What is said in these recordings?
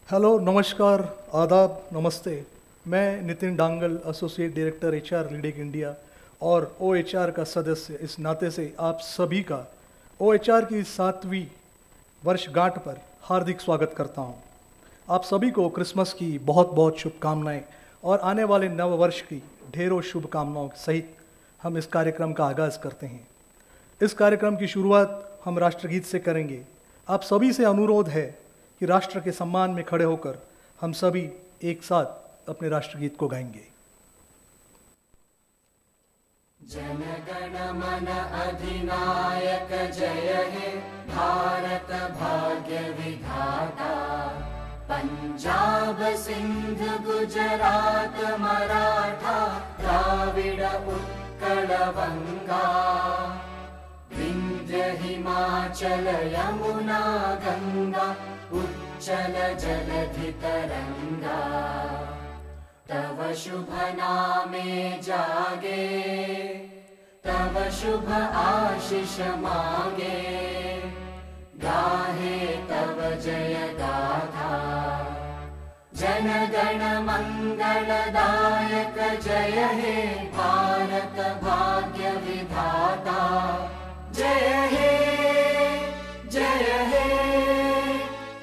Hello, नमस्कार, आदाब, नमस्ते। मैं Nitin Dangal, associate director HR leading India और ओएचआर का सदस्य इस नाते से आप सभी का ओएचआर की 7वीं वर्षगांठ पर हार्दिक स्वागत करता हूं। आप सभी को क्रिसमस की बहुत बहुत शुभकामनाएं और आने वाले नव वर्ष की ढेरों शुभकामनाओं सहित हम इस कार्यक्रम का आगाज़ करते हैं। इस कार्यक्रम की शुरुआत हम राष्ट्रगीत से करेंगे। आप सभी से अनुरोध है कि राष्ट्र के सम्मान में खड़े होकर हम सभी एक साथ अपने राष्ट्रगीत को गाएंगे। जन गण मन अधिनायक जय हे भारत भाग्य विधाता। पंजाब सिंध गुजरात मराठा द्राविड़ उत्कल बंगा। विंध्य हिमाचल यमुना गंगा उच्चल जलधि तरंगा। तव शुभ नामे जागे तव शुभ आशीष मांगे। गाहे तव जय गाथा जन गण मंगलदायक जय हे भारत भाग्य विधाता। जय हे जय हे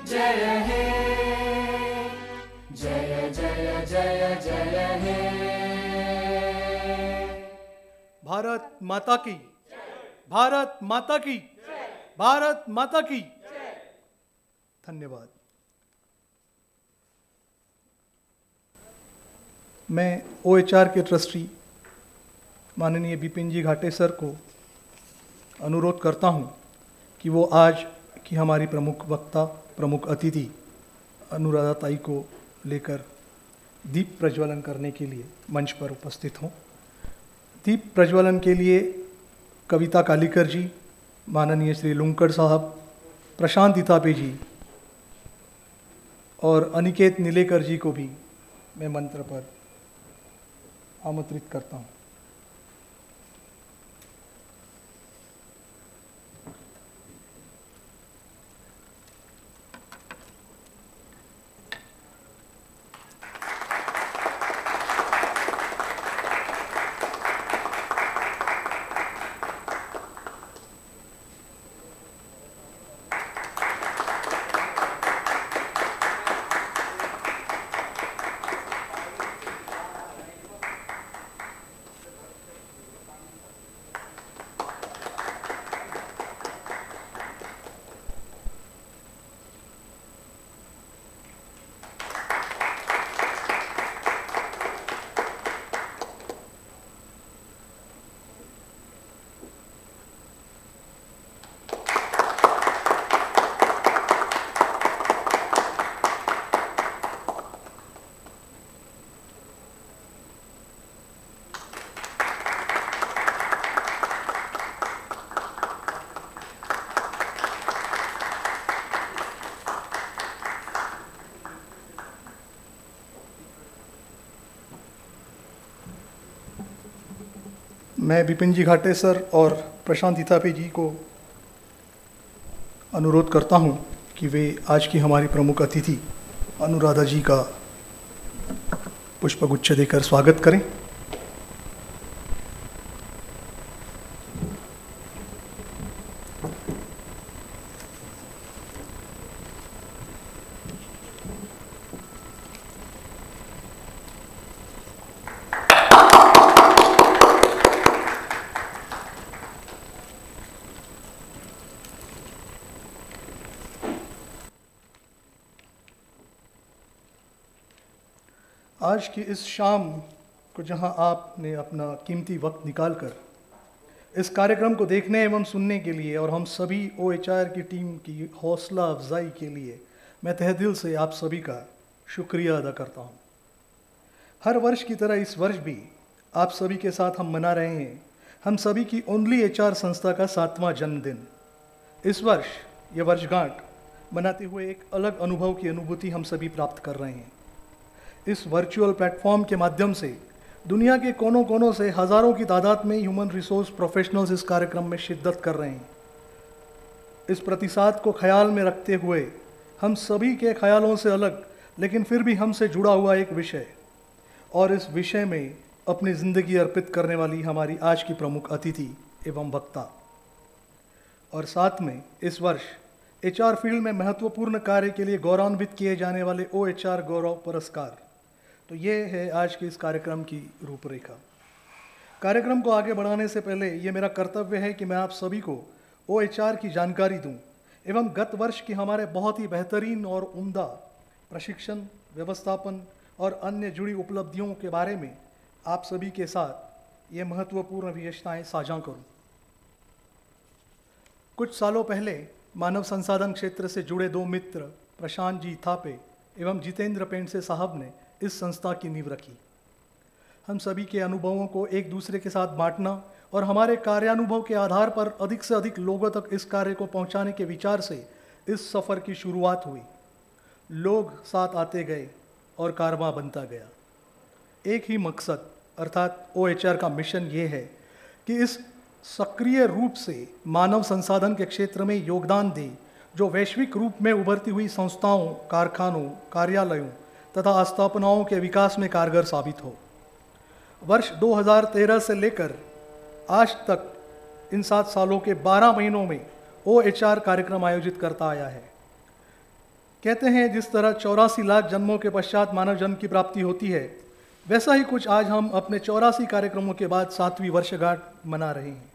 जय हे जय जय जय जय हे। भारत माता की, भारत माता की, भारत माता की। धन्यवाद। मैं ओएचआर के ट्रस्टी माननीय बिपिन जी घाटे सर को अनुरोध करता हूं कि वो आज की हमारी प्रमुख वक्ता, प्रमुख अतिथि अनुराधा ताई को लेकर दीप प्रज्वलन करने के लिए मंच पर उपस्थित हों। दीप प्रज्वलन के लिए कविता कालीकर जी, माननीय श्री लुंकड़ साहब, प्रशांत इतापे जी और अनिकेत नीलेकर जी को भी मैं मंत्र पर आमंत्रित करता हूँ। मैं बिपिन जी घाटे सर और प्रशांत इतापे जी को अनुरोध करता हूं कि वे आज की हमारी प्रमुख अतिथि अनुराधा जी का पुष्पगुच्छ देकर स्वागत करें। आज की इस शाम को जहां आपने अपना कीमती वक्त निकालकर इस कार्यक्रम को देखने एवं सुनने के लिए और हम सभी ओएचआर की टीम की हौसला अफजाई के लिए मैं तहे दिल से आप सभी का शुक्रिया अदा करता हूं। हर वर्ष की तरह इस वर्ष भी आप सभी के साथ हम मना रहे हैं हम सभी की ओनली एचआर संस्था का 7वां जन्मदिन। इस वर्ष ये वर्षगांठ मनाते हुए एक अलग अनुभव की अनुभूति हम सभी प्राप्त कर रहे हैं। इस वर्चुअल प्लेटफॉर्म के माध्यम से दुनिया के कोनों कोनों से हज़ारों की तादाद में ह्यूमन रिसोर्स प्रोफेशनल्स इस कार्यक्रम में शिद्दत कर रहे हैं। इस प्रतिसाद को ख्याल में रखते हुए हम सभी के ख्यालों से अलग लेकिन फिर भी हमसे जुड़ा हुआ एक विषय, और इस विषय में अपनी ज़िंदगी अर्पित करने वाली हमारी आज की प्रमुख अतिथि एवं वक्ता, और साथ में इस वर्ष एचआर फील्ड में महत्वपूर्ण कार्य के लिए गौरवान्वित किए जाने वाले OHR गौरव पुरस्कार। तो ये है आज के इस कार्यक्रम की रूपरेखा। कार्यक्रम को आगे बढ़ाने से पहले ये मेरा कर्तव्य है कि मैं आप सभी को OHR की जानकारी दूं एवं गत वर्ष की हमारे बहुत ही बेहतरीन और उम्दा प्रशिक्षण, व्यवस्थापन और अन्य जुड़ी उपलब्धियों के बारे में आप सभी के साथ ये महत्वपूर्ण विशेषताएं साझा करूं। कुछ सालों पहले मानव संसाधन क्षेत्र से जुड़े दो मित्र प्रशांत जी थापे एवं जितेंद्र पेंडसे साहब ने इस संस्था की नींव रखी। हम सभी के अनुभवों को एक दूसरे के साथ बांटना और हमारे कार्यानुभव के आधार पर अधिक से अधिक लोगों तक इस कार्य को पहुंचाने के विचार से इस सफ़र की शुरुआत हुई। लोग साथ आते गए और कारवां बनता गया। एक ही मकसद अर्थात OHR का मिशन ये है कि इस सक्रिय रूप से मानव संसाधन के क्षेत्र में योगदान दे जो वैश्विक रूप में उभरती हुई संस्थाओं, कारखानों, कार्यालयों तथा आस्थापनाओं के विकास में कारगर साबित हो। वर्ष 2013 से लेकर आज तक इन 7 सालों के 12 महीनों में OHR कार्यक्रम आयोजित करता आया है। कहते हैं जिस तरह 84 लाख जन्मों के पश्चात मानव जन्म की प्राप्ति होती है, वैसा ही कुछ आज हम अपने 84 कार्यक्रमों के बाद 7वीं वर्षगांठ मना रहे हैं।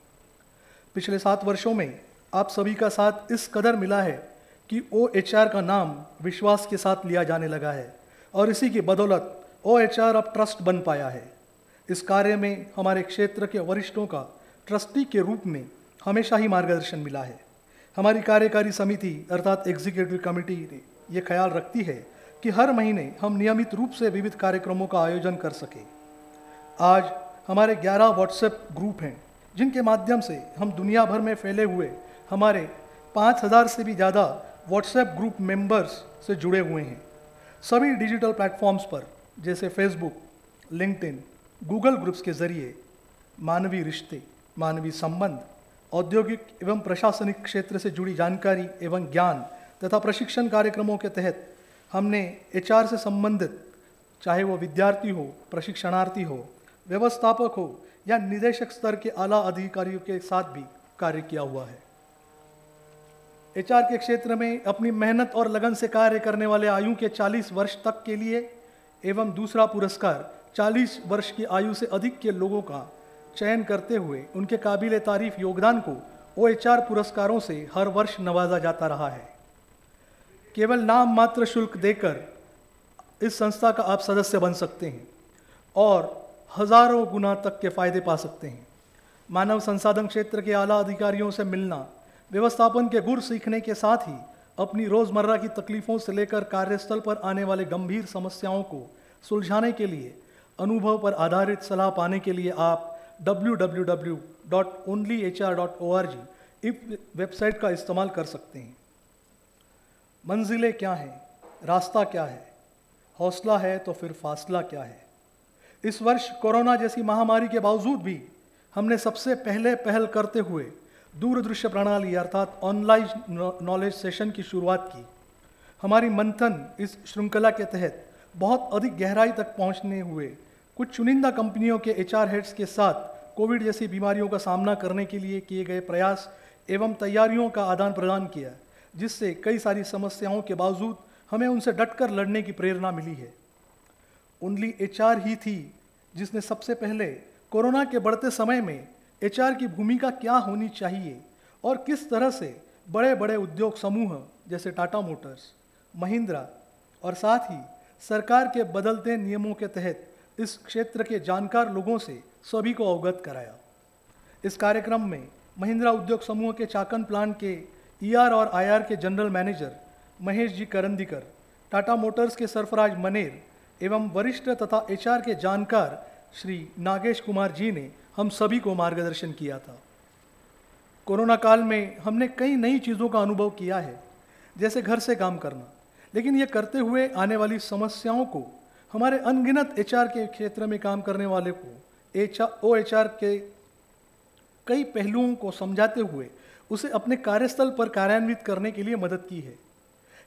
पिछले 7 वर्षों में आप सभी का साथ इस कदर मिला है कि OHR का नाम विश्वास के साथ लिया जाने लगा है और इसी की बदौलत OHR अब ट्रस्ट बन पाया है। इस कार्य में हमारे क्षेत्र के वरिष्ठों का ट्रस्टी के रूप में हमेशा ही मार्गदर्शन मिला है। हमारी कार्यकारी समिति अर्थात एग्जीक्यूटिव कमेटी ने ये ख्याल रखती है कि हर महीने हम नियमित रूप से विविध कार्यक्रमों का आयोजन कर सकें। आज हमारे 11 व्हाट्सएप ग्रुप हैं जिनके माध्यम से हम दुनिया भर में फैले हुए हमारे 5000 से भी ज़्यादा व्हाट्सएप ग्रुप मेंबर्स से जुड़े हुए हैं। सभी डिजिटल प्लेटफॉर्म्स पर जैसे फेसबुक, लिंक्डइन, गूगल ग्रुप्स के जरिए मानवीय रिश्ते, मानवीय संबंध, औद्योगिक एवं प्रशासनिक क्षेत्र से जुड़ी जानकारी एवं ज्ञान तथा प्रशिक्षण कार्यक्रमों के तहत हमने HR से संबंधित चाहे वो विद्यार्थी हो, प्रशिक्षणार्थी हो, व्यवस्थापक हो या निदेशक स्तर के आला अधिकारियों के साथ भी कार्य किया हुआ है। HR के क्षेत्र में अपनी मेहनत और लगन से कार्य करने वाले आयु के 40 वर्ष तक के लिए एवं दूसरा पुरस्कार 40 वर्ष की आयु से अधिक के लोगों का चयन करते हुए उनके काबिले तारीफ योगदान को OHR पुरस्कारों से हर वर्ष नवाजा जाता रहा है। केवल नाम मात्र शुल्क देकर इस संस्था का आप सदस्य बन सकते हैं और हजारों गुना तक के फायदे पा सकते हैं। मानव संसाधन क्षेत्र के आला अधिकारियों से मिलना, व्यवस्थापन के गुर सीखने के साथ ही अपनी रोज़मर्रा की तकलीफ़ों से लेकर कार्यस्थल पर आने वाले गंभीर समस्याओं को सुलझाने के लिए अनुभव पर आधारित सलाह पाने के लिए आप www.onlyhr.org इस वेबसाइट का इस्तेमाल कर सकते हैं। मंजिलें क्या हैं, रास्ता क्या है, हौसला है तो फिर फासला क्या है। इस वर्ष कोरोना जैसी महामारी के बावजूद भी हमने सबसे पहले पहल करते हुए दूरदृश्य प्रणाली अर्थात ऑनलाइन नॉलेज सेशन की शुरुआत की। हमारी मंथन इस श्रृंखला के तहत बहुत अधिक गहराई तक पहुंचने हुए कुछ चुनिंदा कंपनियों के HR हेड्स के साथ कोविड जैसी बीमारियों का सामना करने के लिए किए गए प्रयास एवं तैयारियों का आदान प्रदान किया, जिससे कई सारी समस्याओं के बावजूद हमें उनसे डटकर लड़ने की प्रेरणा मिली है। ओनली HR ही थी जिसने सबसे पहले कोरोना के बढ़ते समय में HR की भूमिका क्या होनी चाहिए और किस तरह से बड़े बड़े उद्योग समूह जैसे टाटा मोटर्स, महिंद्रा और साथ ही सरकार के बदलते नियमों के तहत इस क्षेत्र के जानकार लोगों से सभी को अवगत कराया। इस कार्यक्रम में महिंद्रा उद्योग समूह के चाकन प्लांट के ER और IR के general manager Mahesh ji Karandikar, Tata Motors के सरफराज मनेर एवं वरिष्ठ तथा HR के जानकार श्री नागेश कुमार जी ने हम सभी को मार्गदर्शन किया था। कोरोना काल में हमने कई नई चीज़ों का अनुभव किया है, जैसे घर से काम करना, लेकिन ये करते हुए आने वाली समस्याओं को हमारे अनगिनत HR के क्षेत्र में काम करने वाले को OHR के कई पहलुओं को समझाते हुए उसे अपने कार्यस्थल पर कार्यान्वित करने के लिए मदद की है।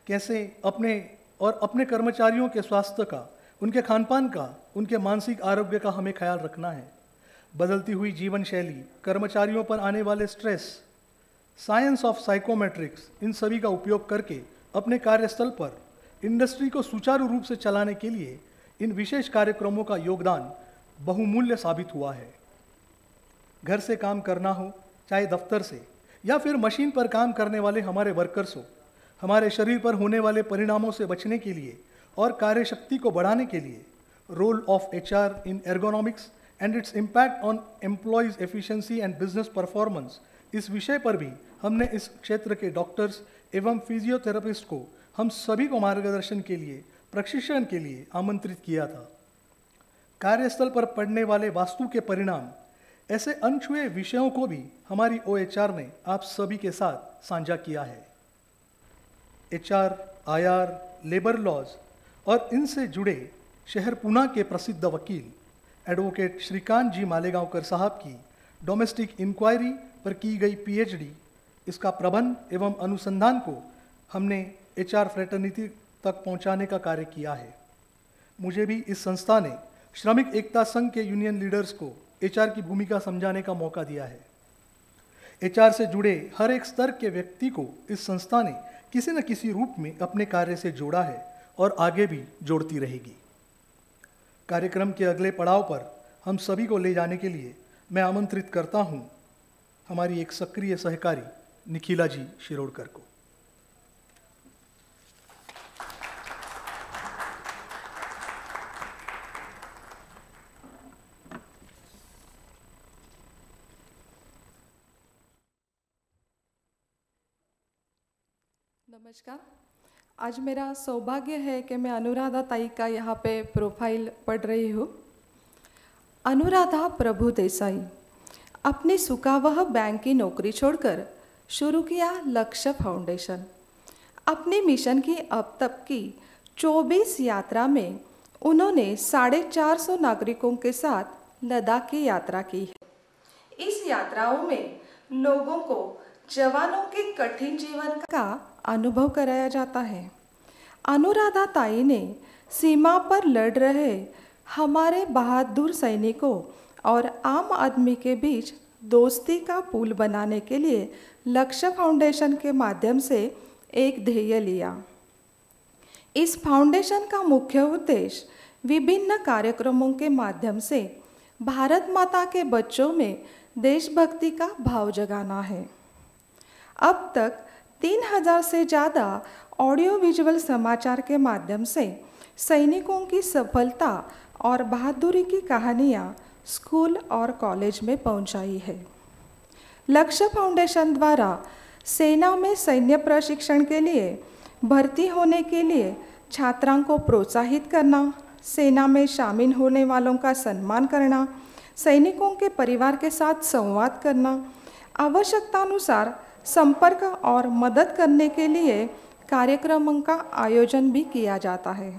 कैसे अपने और अपने कर्मचारियों के स्वास्थ्य का, उनके खानपान का, उनके मानसिक आरोग्य का हमें ख्याल रखना है। बदलती हुई जीवन शैली, कर्मचारियों पर आने वाले स्ट्रेस, साइंस ऑफ साइकोमेट्रिक्स, इन सभी का उपयोग करके अपने कार्यस्थल पर इंडस्ट्री को सुचारू रूप से चलाने के लिए इन विशेष कार्यक्रमों का योगदान बहुमूल्य साबित हुआ है। घर से काम करना हो, चाहे दफ्तर से, या फिर मशीन पर काम करने वाले हमारे वर्कर्स हो, हमारे शरीर पर होने वाले परिणामों से बचने के लिए और कार्यशक्ति को बढ़ाने के लिए role of HR in ergonomics and its impact on employees efficiency and business performance, इस विषय पर भी हमने इस क्षेत्र के डॉक्टर्स एवं फिजियोथेरेपिस्ट को हम सभी को मार्गदर्शन के लिए, प्रशिक्षण के लिए आमंत्रित किया था। कार्यस्थल पर पड़ने वाले वास्तु के परिणाम, ऐसे अनछुए विषयों को भी हमारी OHR ने आप सभी के साथ साझा किया है। HR, IR, लेबर लॉज और इनसे जुड़े शहर पुणे के प्रसिद्ध वकील एडवोकेट श्रीकांत जी मालेगांवकर साहब की डोमेस्टिक इंक्वायरी पर की गई PhD, इसका प्रबंध एवं अनुसंधान को हमने HR फ्रेटर्निटी तक पहुंचाने का कार्य किया है। मुझे भी इस संस्था ने श्रमिक एकता संघ के यूनियन लीडर्स को HR की भूमिका समझाने का मौका दिया है। HR से जुड़े हर एक स्तर के व्यक्ति को इस संस्था ने किसी न किसी रूप में अपने कार्य से जोड़ा है और आगे भी जोड़ती रहेगी। कार्यक्रम के अगले पड़ाव पर हम सभी को ले जाने के लिए मैं आमंत्रित करता हूं हमारी एक सक्रिय सहकारी निखिला जी शिरोडकर को। नमस्कार। आज मेरा सौभाग्य है कि मैं अनुराधा ताई का यहाँ पे प्रोफाइल पढ़ रही हूँ। अनुराधा प्रभु देसाई अपनी सुखावह बैंक की नौकरी छोड़कर शुरू किया लक्ष्य फाउंडेशन। अपने मिशन की अब तक की 24 यात्रा में उन्होंने 450 नागरिकों के साथ लद्दाख की यात्रा की है। इस यात्राओं में लोगों को जवानों के कठिन जीवन का अनुभव कराया जाता है। अनुराधा ताई ने सीमा पर लड़ रहे हमारे बहादुर सैनिकों और आम आदमी के बीच दोस्ती का पुल बनाने के लिए लक्ष्य फाउंडेशन के माध्यम से एक ध्येय लिया। इस फाउंडेशन का मुख्य उद्देश्य विभिन्न कार्यक्रमों के माध्यम से भारत माता के बच्चों में देशभक्ति का भाव जगाना है। अब तक 3000 से ज़्यादा ऑडियो विजुअल समाचार के माध्यम से सैनिकों की सफलता और बहादुरी की कहानियाँ स्कूल और कॉलेज में पहुँचाई है। लक्ष्य फाउंडेशन द्वारा सेना में सैन्य प्रशिक्षण के लिए भर्ती होने के लिए छात्राओं को प्रोत्साहित करना, सेना में शामिल होने वालों का सम्मान करना, सैनिकों के परिवार के साथ संवाद करना, आवश्यकतानुसार संपर्क और मदद करने के लिए कार्यक्रमों का आयोजन भी किया जाता है।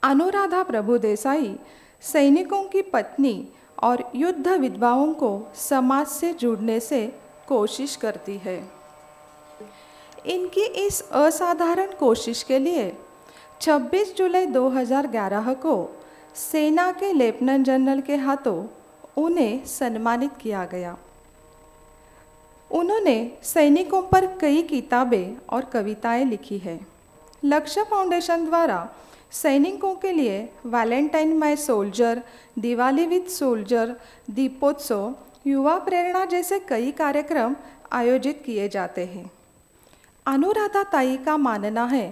अनुराधा प्रभु देसाई सैनिकों की पत्नी और युद्ध विधवाओं को समाज से जुड़ने से कोशिश करती है। इनकी इस असाधारण कोशिश के लिए 26 जुलाई 2011 को सेना के लेफ्टिनेंट जनरल के हाथों उन्हें सम्मानित किया गया। उन्होंने सैनिकों पर कई किताबें और कविताएं लिखी है। लक्ष्य फाउंडेशन द्वारा सैनिकों के लिए Valentine my soldier, Diwali with soldier, Deepotsav, युवा प्रेरणा जैसे कई कार्यक्रम आयोजित किए जाते हैं। अनुराधा ताई का मानना है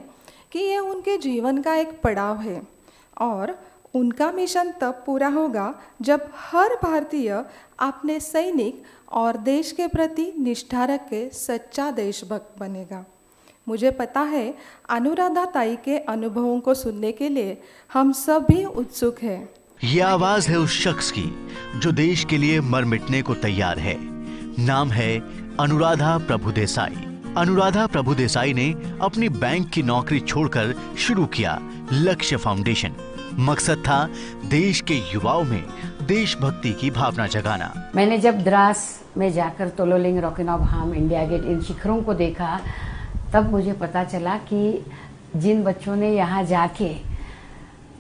कि यह उनके जीवन का एक पड़ाव है और उनका मिशन तब पूरा होगा जब हर भारतीय अपने सैनिक और देश के प्रति निष्ठा रख के सच्चा देशभक्त बनेगा। मुझे पता है अनुराधा ताई के अनुभवों को सुनने के लिए हम सब भी उत्सुक हैं। ये आवाज है उस शख्स की जो देश के लिए मर मिटने को तैयार है। नाम है अनुराधा प्रभु देसाई। अनुराधा प्रभु देसाई ने अपनी बैंक की नौकरी छोड़कर शुरू किया लक्ष्य फाउंडेशन। मकसद था देश के युवाओं में देशभक्ति की भावना जगाना। मैंने जब द्रास में जाकर तोलोलिंग, रॉकिनॉबहाम, इंडिया गेट इन शिखरों को देखा तब मुझे पता चला कि जिन बच्चों ने यहाँ जाके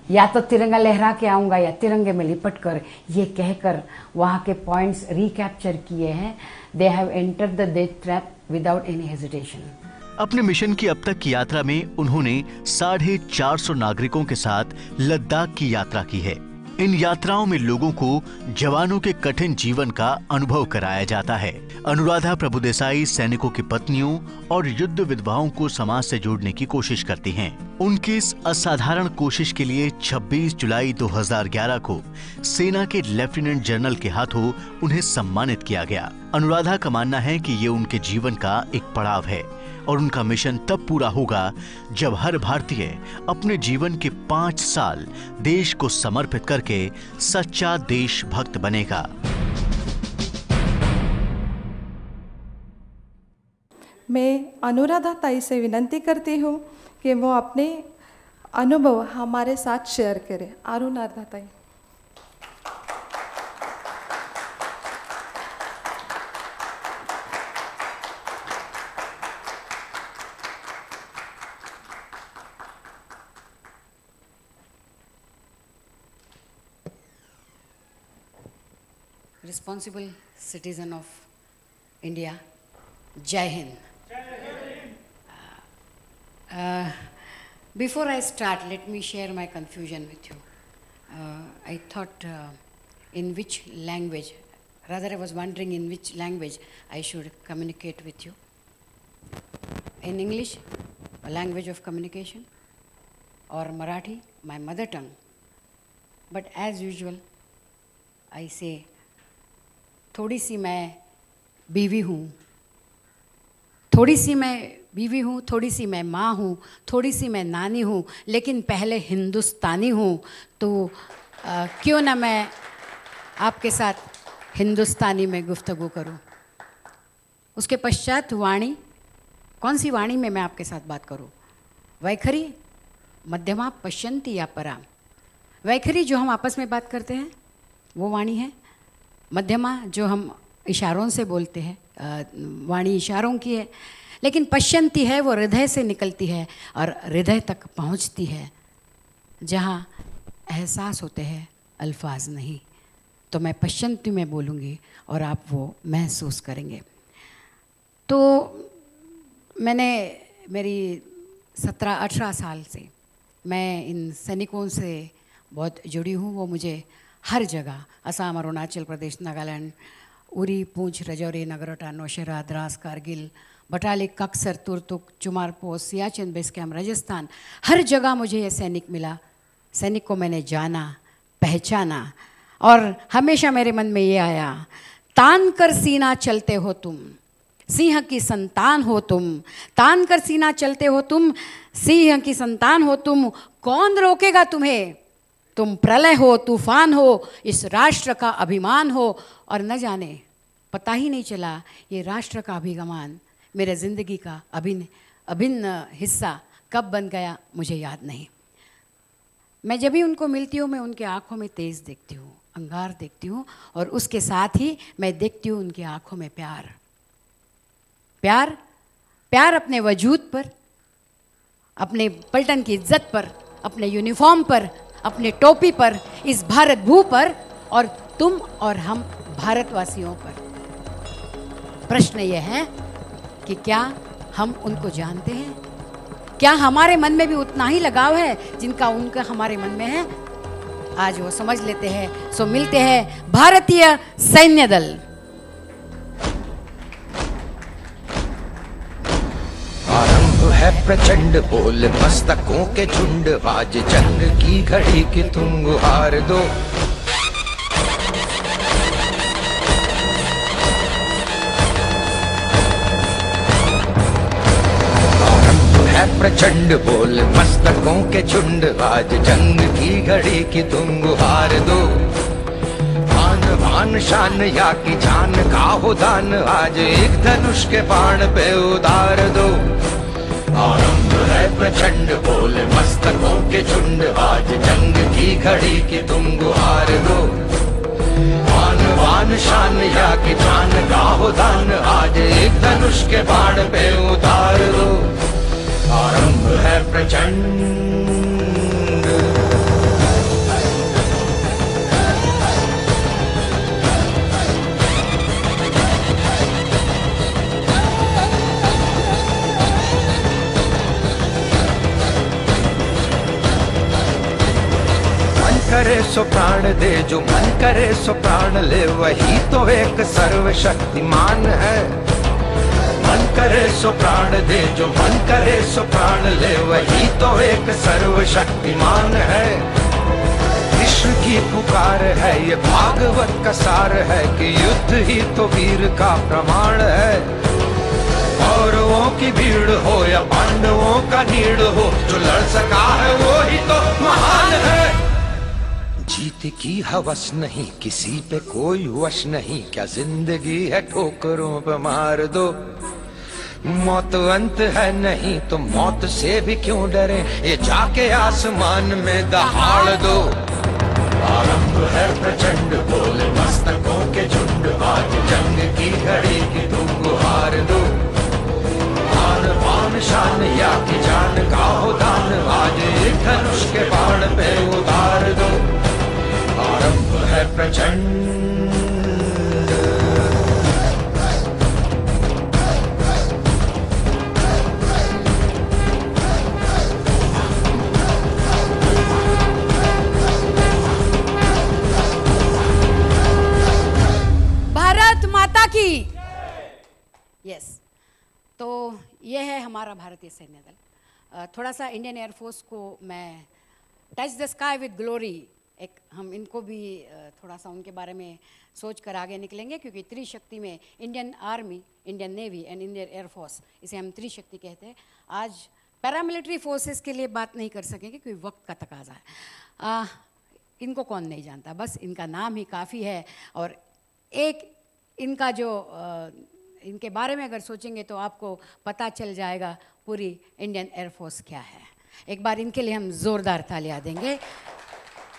या तो तिरंगा लहरा के आऊंगा या तिरंगे में लिपट कर ये कहकर वहाँ के पॉइंट्स रिकैप्चर किए हैं, they have entered the death trap without any hesitation. अपने मिशन की अब तक की यात्रा में उन्होंने 450 नागरिकों के साथ लद्दाख की यात्रा की है। इन यात्राओं में लोगों को जवानों के कठिन जीवन का अनुभव कराया जाता है। अनुराधा प्रभुदेसाई सैनिकों की पत्नियों और युद्ध विधवाओं को समाज से जोड़ने की कोशिश करती हैं। उनकी इस असाधारण कोशिश के लिए 26 जुलाई 2011 को सेना के लेफ्टिनेंट जनरल के हाथों उन्हें सम्मानित किया गया। अनुराधा का मानना है कि ये उनके जीवन का एक पड़ाव है और उनका मिशन तब पूरा होगा जब हर भारतीय अपने जीवन के 5 साल देश को समर्पित करके सच्चा देशभक्त बनेगा। मैं अनुराधा ताई से विनती करती हूँ कि वो अपने अनुभव हमारे साथ शेयर करें। अनुराधा ताई। Responsible citizen of India, Jai Hind. Before I start, let me share my confusion with you. I thought in which language, rather I was wondering in which language I should communicate with you. In English, a language of communication, or Marathi, my mother tongue. But as usual, I say, थोड़ी सी मैं बीवी हूँ, थोड़ी सी मैं बीवी हूँ, थोड़ी सी मैं माँ हूँ, थोड़ी सी मैं नानी हूँ, लेकिन पहले हिंदुस्तानी हूँ। तो क्यों ना मैं आपके साथ हिंदुस्तानी में गुफ्तगू करूँ। उसके पश्चात वाणी, कौन सी वाणी में मैं आपके साथ बात करूँ। वैखरी मध्यमा पश्यन्ति या परा। वैखरी जो हम आपस में बात करते हैं वो वाणी है। मध्यमा जो हम इशारों से बोलते हैं, वाणी इशारों की है। लेकिन पश्यन्ति है वो हृदय से निकलती है और हृदय तक पहुंचती है, जहां एहसास होते हैं अल्फाज नहीं। तो मैं पश्यन्ति में बोलूँगी और आप वो महसूस करेंगे। तो मैंने मेरी 17-18 साल से मैं इन सैनिकों से बहुत जुड़ी हूँ। वो मुझे हर जगह Assam, Arunachal Pradesh, Nagaland, Uri, Poonch, Rajouri, Nagrota, Nowshera, Dras, Kargil, Batalik, Kaksar, Turtuk, Chumar post, Siachen base camp, Rajasthan, हर जगह मुझे ये सैनिक मिला। सैनिक को मैंने जाना, पहचाना और हमेशा मेरे मन में ये आया, तान कर सीना चलते हो तुम, सिंह की संतान हो तुम। तान कर सीना चलते हो तुम, सिंह की संतान हो तुम। कौन रोकेगा तुम्हें? तुम प्रलय हो, तूफान हो, इस राष्ट्र का अभिमान हो। और न जाने, पता ही नहीं चला ये राष्ट्र का अभिमान मेरे ज़िंदगी का अभिन्न हिस्सा कब बन गया, मुझे याद नहीं। मैं जब भी उनको मिलती हूँ, मैं उनके आँखों में तेज़ देखती हूँ, अंगार देखती हूँ, और उसके साथ ही मैं देखती हूँ उनकी आँखों में प्यार। प्यार, प्यार अपने वजूद पर, अपने पलटन की इज्जत पर, अपने यूनिफॉर्म पर, अपने टोपी पर, इस भारत भू पर, और तुम और हम भारतवासियों पर। प्रश्न यह है कि क्या हम उनको जानते हैं? क्या हमारे मन में भी उतना ही लगाव है जिनका उनका हमारे मन में है? आज वो समझ लेते हैं। सो मिलते हैं भारतीय सैन्य दल। आरंभ है प्रचंड, बोल मस्तकों के झुंड, आज जंग की घड़ी की तुम गुहार दो। प्रचंड, बोल मस्तकों के झुंड, आज जंग की घड़ी की तुम गुहार दो। भान भान शान या की जान का हो दान, आज एक धनुष के बाण पे उतार दो। आरंभ है प्रचंड, बोल मस्तकों के झुंड, आज जंग की घड़ी की तुम गुहार दो। भान भान शान या की जान का हो दान, आज एक धनुष के बाण पे उतार दो। आरंभ है प्रचंड। करे सो प्राण दे, जो मन करे सो प्राण ले, वही तो एक सर्वशक्तिमान है। मन करे सो प्राण दे, जो मन करे सो प्राण ले, वही तो एक सर्वशक्तिमान है। कृष्ण की पुकार है, ये भागवत का सार है कि युद्ध ही तो वीर का प्रमाण है। कौरवों की भीड़ हो या पांडवों का नीड़ हो, जो लड़ सका है वो ही तो महान है। जीत की हवस नहीं, किसी पे कोई वश नहीं, क्या जिंदगी है ठोकरों पे मार दो। मौत अंत है नहीं तो मौत से भी क्यों डरे, ये जाके आसमान में दहाड़ दो। आरंभ है प्रचंड, बोले मस्तकों के झुंड, आज जंग की घड़ी की तुम गुहार दो। आन बान शान या की जान का हो दान, आज एक धनुष के बाण पे उतार दो। आरंभ है प्रचंड। भारत माता की यस। तो ये है हमारा भारतीय सैन्य दल। थोड़ा सा इंडियन एयरफोर्स को मैं touch the sky with glory, एक हम इनको भी थोड़ा सा उनके बारे में सोच कर आगे निकलेंगे, क्योंकि त्रिशक्ति में Indian army, Indian navy and Indian air force, इसे हम त्रिशक्ति कहते हैं। आज पैरामिलिट्री फोर्सेस के लिए बात नहीं कर सकेंगे क्योंकि वक्त का तकाजा है। इनको कौन नहीं जानता, बस इनका नाम ही काफ़ी है। और एक इनका जो इनके बारे में अगर सोचेंगे तो आपको पता चल जाएगा पूरी इंडियन एयरफोर्स क्या है। एक बार इनके लिए हम ज़ोरदार तालियां देंगे।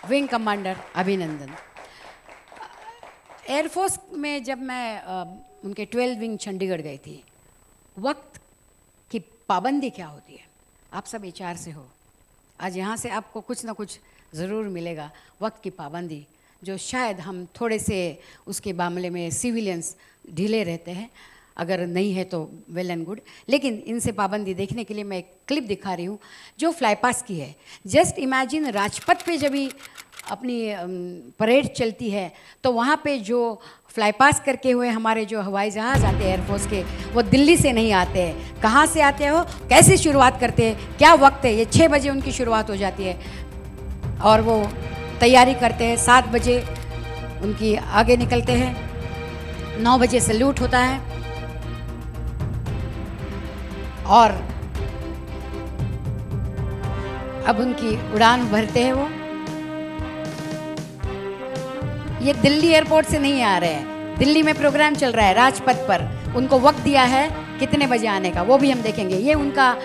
विंग कमांडर अभिनंदन। एयरफोर्स में जब मैं उनके 12 विंग चंडीगढ़ गई थी, वक्त की पाबंदी क्या होती है, आप सब HR से हो, आज यहाँ से आपको कुछ ना कुछ ज़रूर मिलेगा। वक्त की पाबंदी जो शायद हम थोड़े से उसके मामले में सिविलियंस ढीले रहते हैं, अगर नहीं है तो वेल एंड गुड, लेकिन इनसे पाबंदी देखने के लिए मैं एक क्लिप दिखा रही हूँ जो फ्लाईपास की है। जस्ट इमेजिन राजपथ पे जब भी अपनी परेड चलती है तो वहाँ पे जो फ्लाईपास करके हुए हमारे जो हवाई जहाज़ आते हैं एयरफोर्स के, वो दिल्ली से नहीं आते हैं। कहाँ से आते हो, कैसे शुरुआत करते हैं, क्या वक्त है, ये 6 बजे उनकी शुरुआत हो जाती है और वो तैयारी करते हैं। 7 बजे उनकी आगे निकलते हैं, 9 बजे सैल्यूट होता है और अब उनकी उड़ान भरते हैं। वो ये दिल्ली एयरपोर्ट से नहीं आ रहे हैं, दिल्ली में प्रोग्राम चल रहा है राजपथ पर। उनको वक्त दिया है कितने बजे आने का, वो भी हम देखेंगे। ये उनका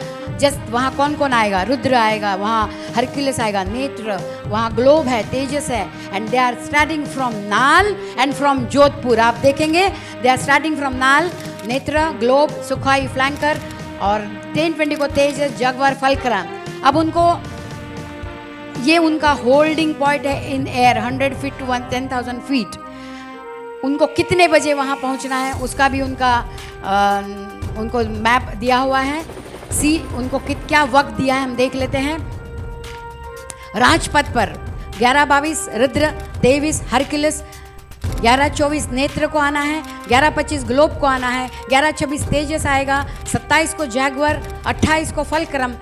जस्ट वहाँ कौन कौन आएगा, रुद्र आएगा, वहाँ हरक्यूलिस आएगा, नेत्र, वहाँ ग्लोब है, तेजस है, and they are starting from Nal and from Jodhpur. आप देखेंगे दे आर स्टार्टिंग फ्रॉम नाल, नेत्र, ग्लोब, सुखाई, फ्लैंकर और 10-20 को तेजस, जगवर, फलकरा। अब उनको ये उनका होल्डिंग पॉइंट है in air 100 feet to 10,000 feet. उनको कितने बजे वहाँ पहुँचना है उसका भी उनका उनको मैप दिया हुआ है। उनको क्या वक्त दिया है हम देख लेते हैं। राजपथ पर 11:22 रुद्र, 23 हरक्यूलिस, 11:24 नेत्र को आना है, 11:25 ग्लोब को आना है, 11:26 तेजस आएगा, 27 को जैगवर, 28 को फलक्रम,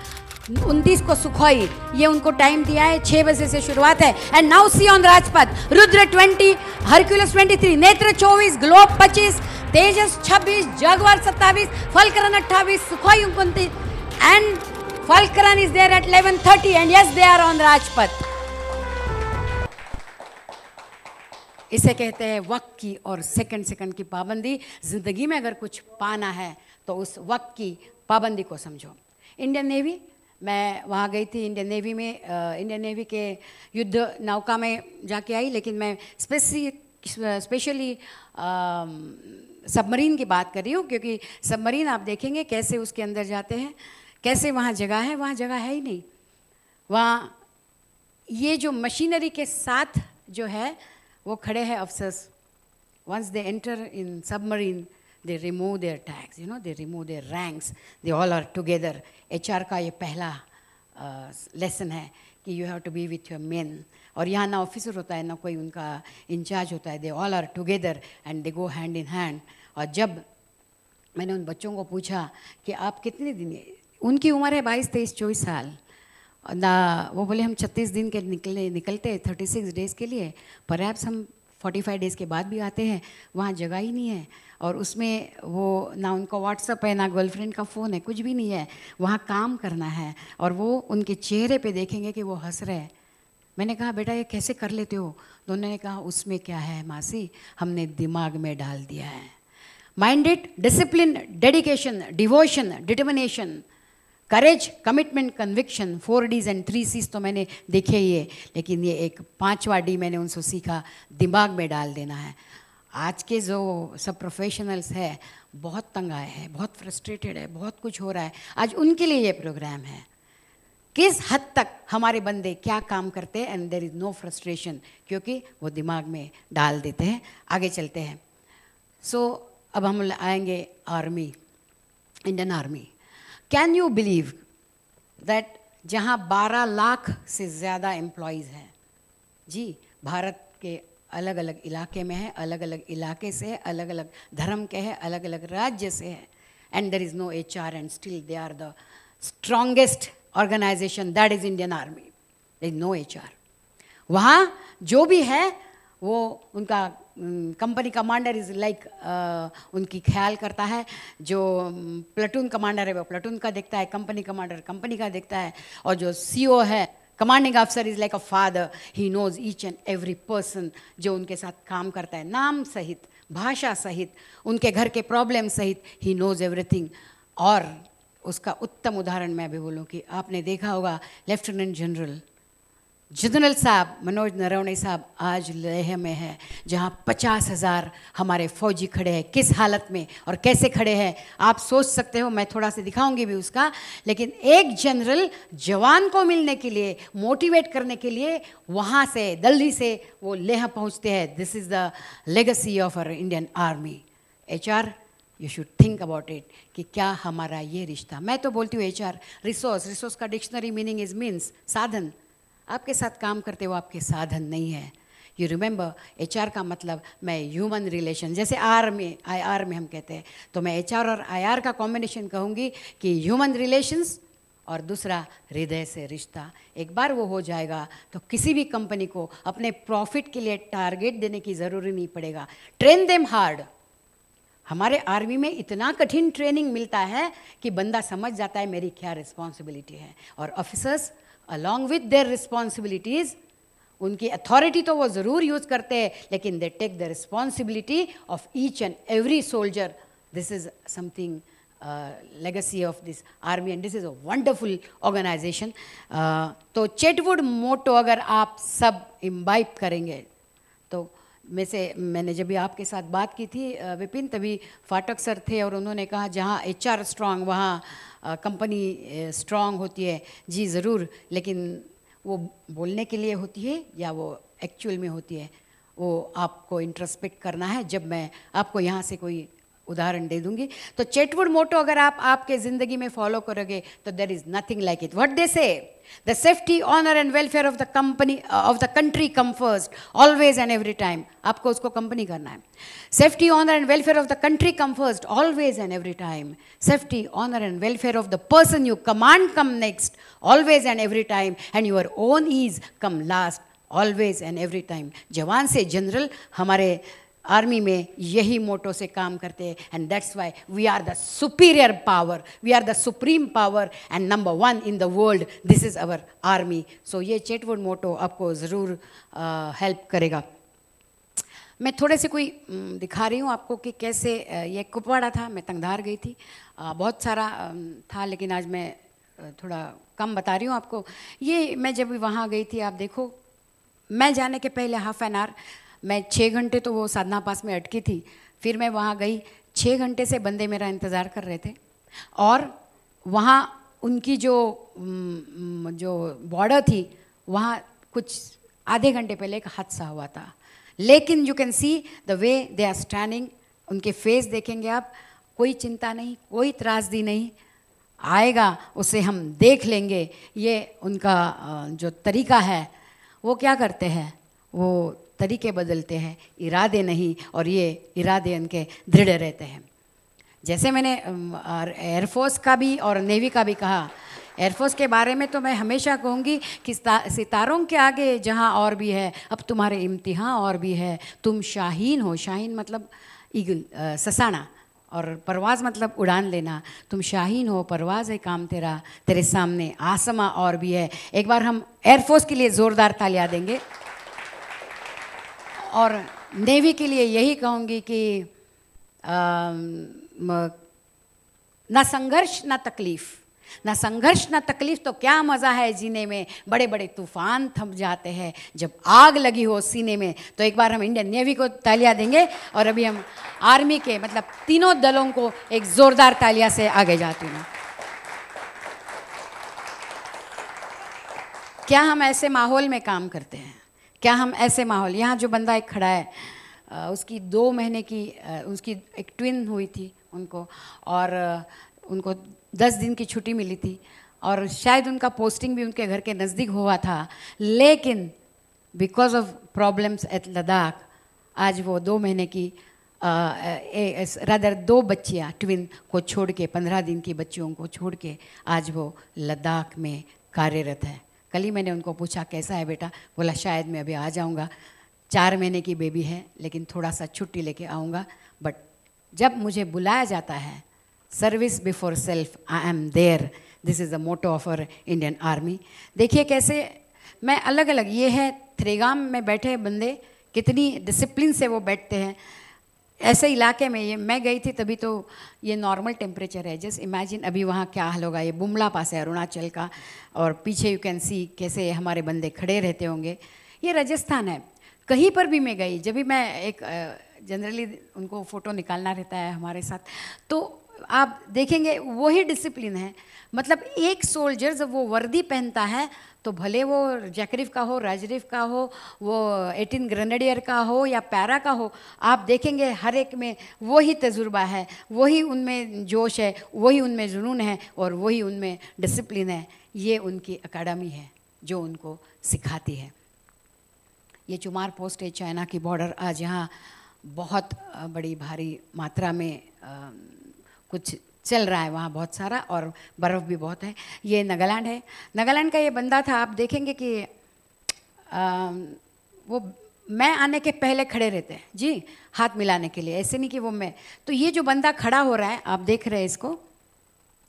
29 को सुखोई। ये उनको टाइम दिया है, 6 बजे से शुरुआत है। And now see on Rajpath, Rudra 20, Hercules 23, Netra 24, globe 25, Tejas 26, Jaguar 27, फलकरन 28, सुखोई 29 एंड फलकरन is there at 11:30 and yes they are on Rajpath. इसे कहते हैं वक्त की और सेकंड की पाबंदी। जिंदगी में अगर कुछ पाना है तो उस वक्त की पाबंदी को समझो। इंडियन नेवी, मैं वहाँ गई थी इंडियन नेवी में, इंडियन नेवी के युद्ध नौका में जाके आई, लेकिन मैं स्पेशली सबमरीन की बात कर रही हूँ, क्योंकि सबमरीन आप देखेंगे कैसे उसके अंदर जाते हैं, कैसे वहाँ जगह है? वहाँ जगह है ही नहीं। वहाँ ये जो मशीनरी के साथ जो है वो खड़े हैं अफसर्स। Once they enter in submarine they remove their tags, you know, they remove their ranks, they all are together. HR का ये पहला लेसन है कि you have to be with your men. और यहाँ ना ऑफिसर होता है ना कोई उनका इंचार्ज होता है, they all are together and they go hand in hand. और जब मैंने उन बच्चों को पूछा कि आप कितने दिन, उनकी उम्र है 22, 23, 24 साल ना, वो बोले हम 36 दिन के निकलते 36 डेज़ के लिए, परहैप्स हम 45 डेज़ के बाद भी आते हैं। वहाँ जगह ही नहीं है और उसमें वो ना उनका व्हाट्सअप है ना गर्लफ्रेंड का फ़ोन है, कुछ भी नहीं है। वहाँ काम करना है और वो उनके चेहरे पे देखेंगे कि वो हंस रहे हैं। मैंने कहा बेटा ये कैसे कर लेते हो? तो उन्होंने कहा उसमें क्या है मासी, हमने दिमाग में डाल दिया है। Minded, discipline, dedication, devotion, determination, courage, commitment, conviction, 4 Ds and 3 Cs तो मैंने देखे ही है, लेकिन ये एक 5वां D मैंने उनसे सीखा, दिमाग में डाल देना है। आज के जो सब प्रोफेशनल्स है बहुत तंग आए हैं, बहुत फ्रस्ट्रेटेड है, बहुत कुछ हो रहा है। आज उनके लिए ये प्रोग्राम है, किस हद तक हमारे बंदे क्या काम करते हैं and there is no frustration, क्योंकि वो दिमाग में डाल देते हैं। आगे चलते हैं। अब हम आएंगे army, Indian army. Can you believe that जहाँ 12 लाख से ज़्यादा एम्प्लॉयज़ हैं जी, भारत के अलग अलग इलाके में है, अलग अलग इलाके से है, अलग अलग धर्म के हैं, अलग अलग राज्य से है, and there is no HR and still they are the strongest organisation, that is Indian Army. There is no HR। वहाँ जो भी है वो उनका कंपनी कमांडर इज़ लाइक उनकी ख्याल करता है, जो प्लेटून कमांडर है वो प्लेटून का देखता है, कंपनी कमांडर कंपनी का देखता है, और जो CO है commanding officer is like a father, he knows each and every person जो उनके साथ काम करता है, नाम सहित, भाषा सहित, उनके घर के प्रॉब्लम सहित, ही नोज़ एवरीथिंग। और उसका उत्तम उदाहरण मैं भी बोलूँ कि आपने देखा होगा लेफ्टिनेंट जनरल साहब मनोज नरवणे साहब आज लेह में है, जहाँ 50,000 हमारे फौजी खड़े हैं। किस हालत में और कैसे खड़े हैं आप सोच सकते हो, मैं थोड़ा सा दिखाऊंगी भी उसका। लेकिन एक जनरल जवान को मिलने के लिए, मोटिवेट करने के लिए वहाँ से दिल्ली से वो लेह पहुँचते हैं। This is the legacy of our Indian Army. HR you should think about it कि क्या हमारा ये रिश्ता, मैं तो बोलती हूँ HR रिसोर्स का डिक्शनरी मीनिंग इज़ मीन्स साधन। आपके साथ काम करते वो आपके साधन नहीं है। यू रिमेंबर HR का मतलब मैं ह्यूमन रिलेशन, जैसे IR में हम कहते हैं, तो मैं HR और IR का कॉम्बिनेशन कहूँगी कि ह्यूमन रिलेशंस और दूसरा हृदय से रिश्ता। एक बार वो हो जाएगा तो किसी भी कंपनी को अपने प्रॉफिट के लिए टारगेट देने की ज़रूरी नहीं पड़ेगा। Train them hard. हमारे आर्मी में इतना कठिन ट्रेनिंग मिलता है कि बंदा समझ जाता है मेरी क्या रिस्पॉन्सिबिलिटी है। और officers along with their responsibilities, उनकी अथॉरिटी तो वो ज़रूर यूज़ करते हैं, लेकिन they take the responsibility of each and every soldier. This is something legacy of this army and this is a wonderful organisation. तो चेटवुड मोटो अगर आप सब इम्बाइब करेंगे तो मैंने जब भी आपके साथ बात की थी विपिन, तभी फाटक सर थे और उन्होंने कहा जहाँ HR स्ट्रांग वहाँ कंपनी स्ट्रांग होती है। जी ज़रूर, लेकिन वो बोलने के लिए होती है या वो एक्चुअल में होती है, वो आपको इंट्रोस्पेक्ट करना है। जब मैं आपको यहाँ से कोई उदाहरण दे दूंगी तो चेटवुड मोटो अगर आप आपके ज़िंदगी में फॉलो करोगे तो there is nothing like it. What they say, the safety, honour and welfare of the company of the country come first always and every time. आपको उसको कंपनी करना है। Safety, honour and welfare of the country come first always and every time. Safety, honour and welfare of the person you command come next always and every time, and your own ease come last always and every time. जवान से general हमारे army में यही मोटो से काम करते हैं, and that's why we are the superior power, we are the supreme power and number 1 in the world. This is our army. So ये चेटवुड मोटो आपको ज़रूर हेल्प करेगा। मैं थोड़े से कोई दिखा रही हूँ आपको कि कैसे ये कुपवाड़ा था, मैं तंगधार गई थी, बहुत सारा था, लेकिन आज मैं थोड़ा कम बता रही हूँ आपको। ये मैं जब वहाँ गई थी, आप देखो मैं जाने के पहले हाफ एन आवर, मैं 6 घंटे तो वो साधना पास में अटकी थी। फिर मैं वहाँ गई, 6 घंटे से बंदे मेरा इंतज़ार कर रहे थे, और वहाँ उनकी जो बॉर्डर थी वहाँ कुछ आधे घंटे पहले एक हादसा हुआ था, लेकिन you can see the way they are standing, उनके फेस देखेंगे आप, कोई चिंता नहीं, कोई त्रासदी नहीं, आएगा उसे हम देख लेंगे। ये उनका जो तरीका है, वो क्या करते हैं, वो तरीके बदलते हैं, इरादे नहीं, और ये इरादे उनके दृढ़ रहते हैं। जैसे मैंने एयरफोर्स का भी और नेवी का भी कहा, एयरफोर्स के बारे में तो मैं हमेशा कहूँगी कि सितारों के आगे जहाँ और भी है, अब तुम्हारे इम्तिहान और भी है, तुम शाहीन हो, शाहीन मतलब ईगल, ससाना, और परवाज़ मतलब उड़ान लेना, तुम शाहीन हो, परवाज़ है काम तेरा, तेरे सामने आसमां और भी है। एक बार हम एयरफोर्स के लिए ज़ोरदार तालियां देंगे। और नेवी के लिए यही कहूँगी कि ना संघर्ष ना तकलीफ़, ना संघर्ष ना तकलीफ तो क्या मज़ा है जीने में, बड़े बड़े तूफान थम जाते हैं जब आग लगी हो सीने में। तो एक बार हम इंडियन नेवी को तालियां देंगे, और अभी हम आर्मी के मतलब तीनों दलों को एक ज़ोरदार तालियां से आगे जाती हूँ। क्या हम ऐसे माहौल में काम करते हैं? क्या हम ऐसे माहौल, यहाँ जो बंदा एक खड़ा है, उसकी 2 महीने की उसकी एक ट्विन हुई थी उनको, और उनको 10 दिन की छुट्टी मिली थी, और शायद उनका पोस्टिंग भी उनके घर के नज़दीक हुआ था, लेकिन because of problems eight Ladakh आज वो 2 महीने की रादर 2 बच्चियाँ ट्विन को छोड़ के, 15 दिन की बच्चियों को छोड़ के आज वो लद्दाख में कार्यरत है। कल ही मैंने उनको पूछा कैसा है बेटा, बोला शायद मैं अभी आ जाऊँगा, 4 महीने की बेबी है, लेकिन थोड़ा सा छुट्टी लेके आऊँगा। बट जब मुझे बुलाया जाता है, service before self, I am there, this is the motto of our Indian Army. देखिए कैसे मैं अलग अलग, ये है थ्रेगाम में बैठे बंदे, कितनी डिसिप्लिन से वो बैठते हैं। ऐसे इलाके में ये मैं गई थी तभी तो ये नॉर्मल टेम्परेचर है, जस्ट इमेजिन अभी वहाँ क्या हाल होगा। ये बुमला पास है अरुणाचल का, और पीछे यू कैन सी कैसे हमारे बंदे खड़े रहते होंगे। ये राजस्थान है। कहीं पर भी मैं गई, जब भी मैं एक जनरली उनको फ़ोटो निकालना रहता है हमारे साथ, तो आप देखेंगे वही डिसिप्लिन है। मतलब एक सोल्जर जब वो वर्दी पहनता है तो भले वो जैकरिफ का हो, राजरिफ का हो, वो 18 ग्रेनेडियर का हो या पैरा का हो, आप देखेंगे हर एक में वही तजुर्बा है, वही उनमें जोश है, वही उनमें जुनून है, और वही उनमें डिसिप्लिन है। ये उनकी अकेडमी है जो उनको सिखाती है। ये चुमार पोस्ट है, चाइना की बॉर्डर। आज यहाँ बहुत बड़ी भारी मात्रा में कुछ चल रहा है वहाँ बहुत सारा, और बर्फ़ भी बहुत है। ये नागालैंड है। नागालैंड का ये बंदा था, आप देखेंगे कि वो मैं आने के पहले खड़े रहते हैं जी, हाथ मिलाने के लिए, ऐसे नहीं कि वो मैं। तो ये जो बंदा खड़ा हो रहा है, आप देख रहे हैं इसको,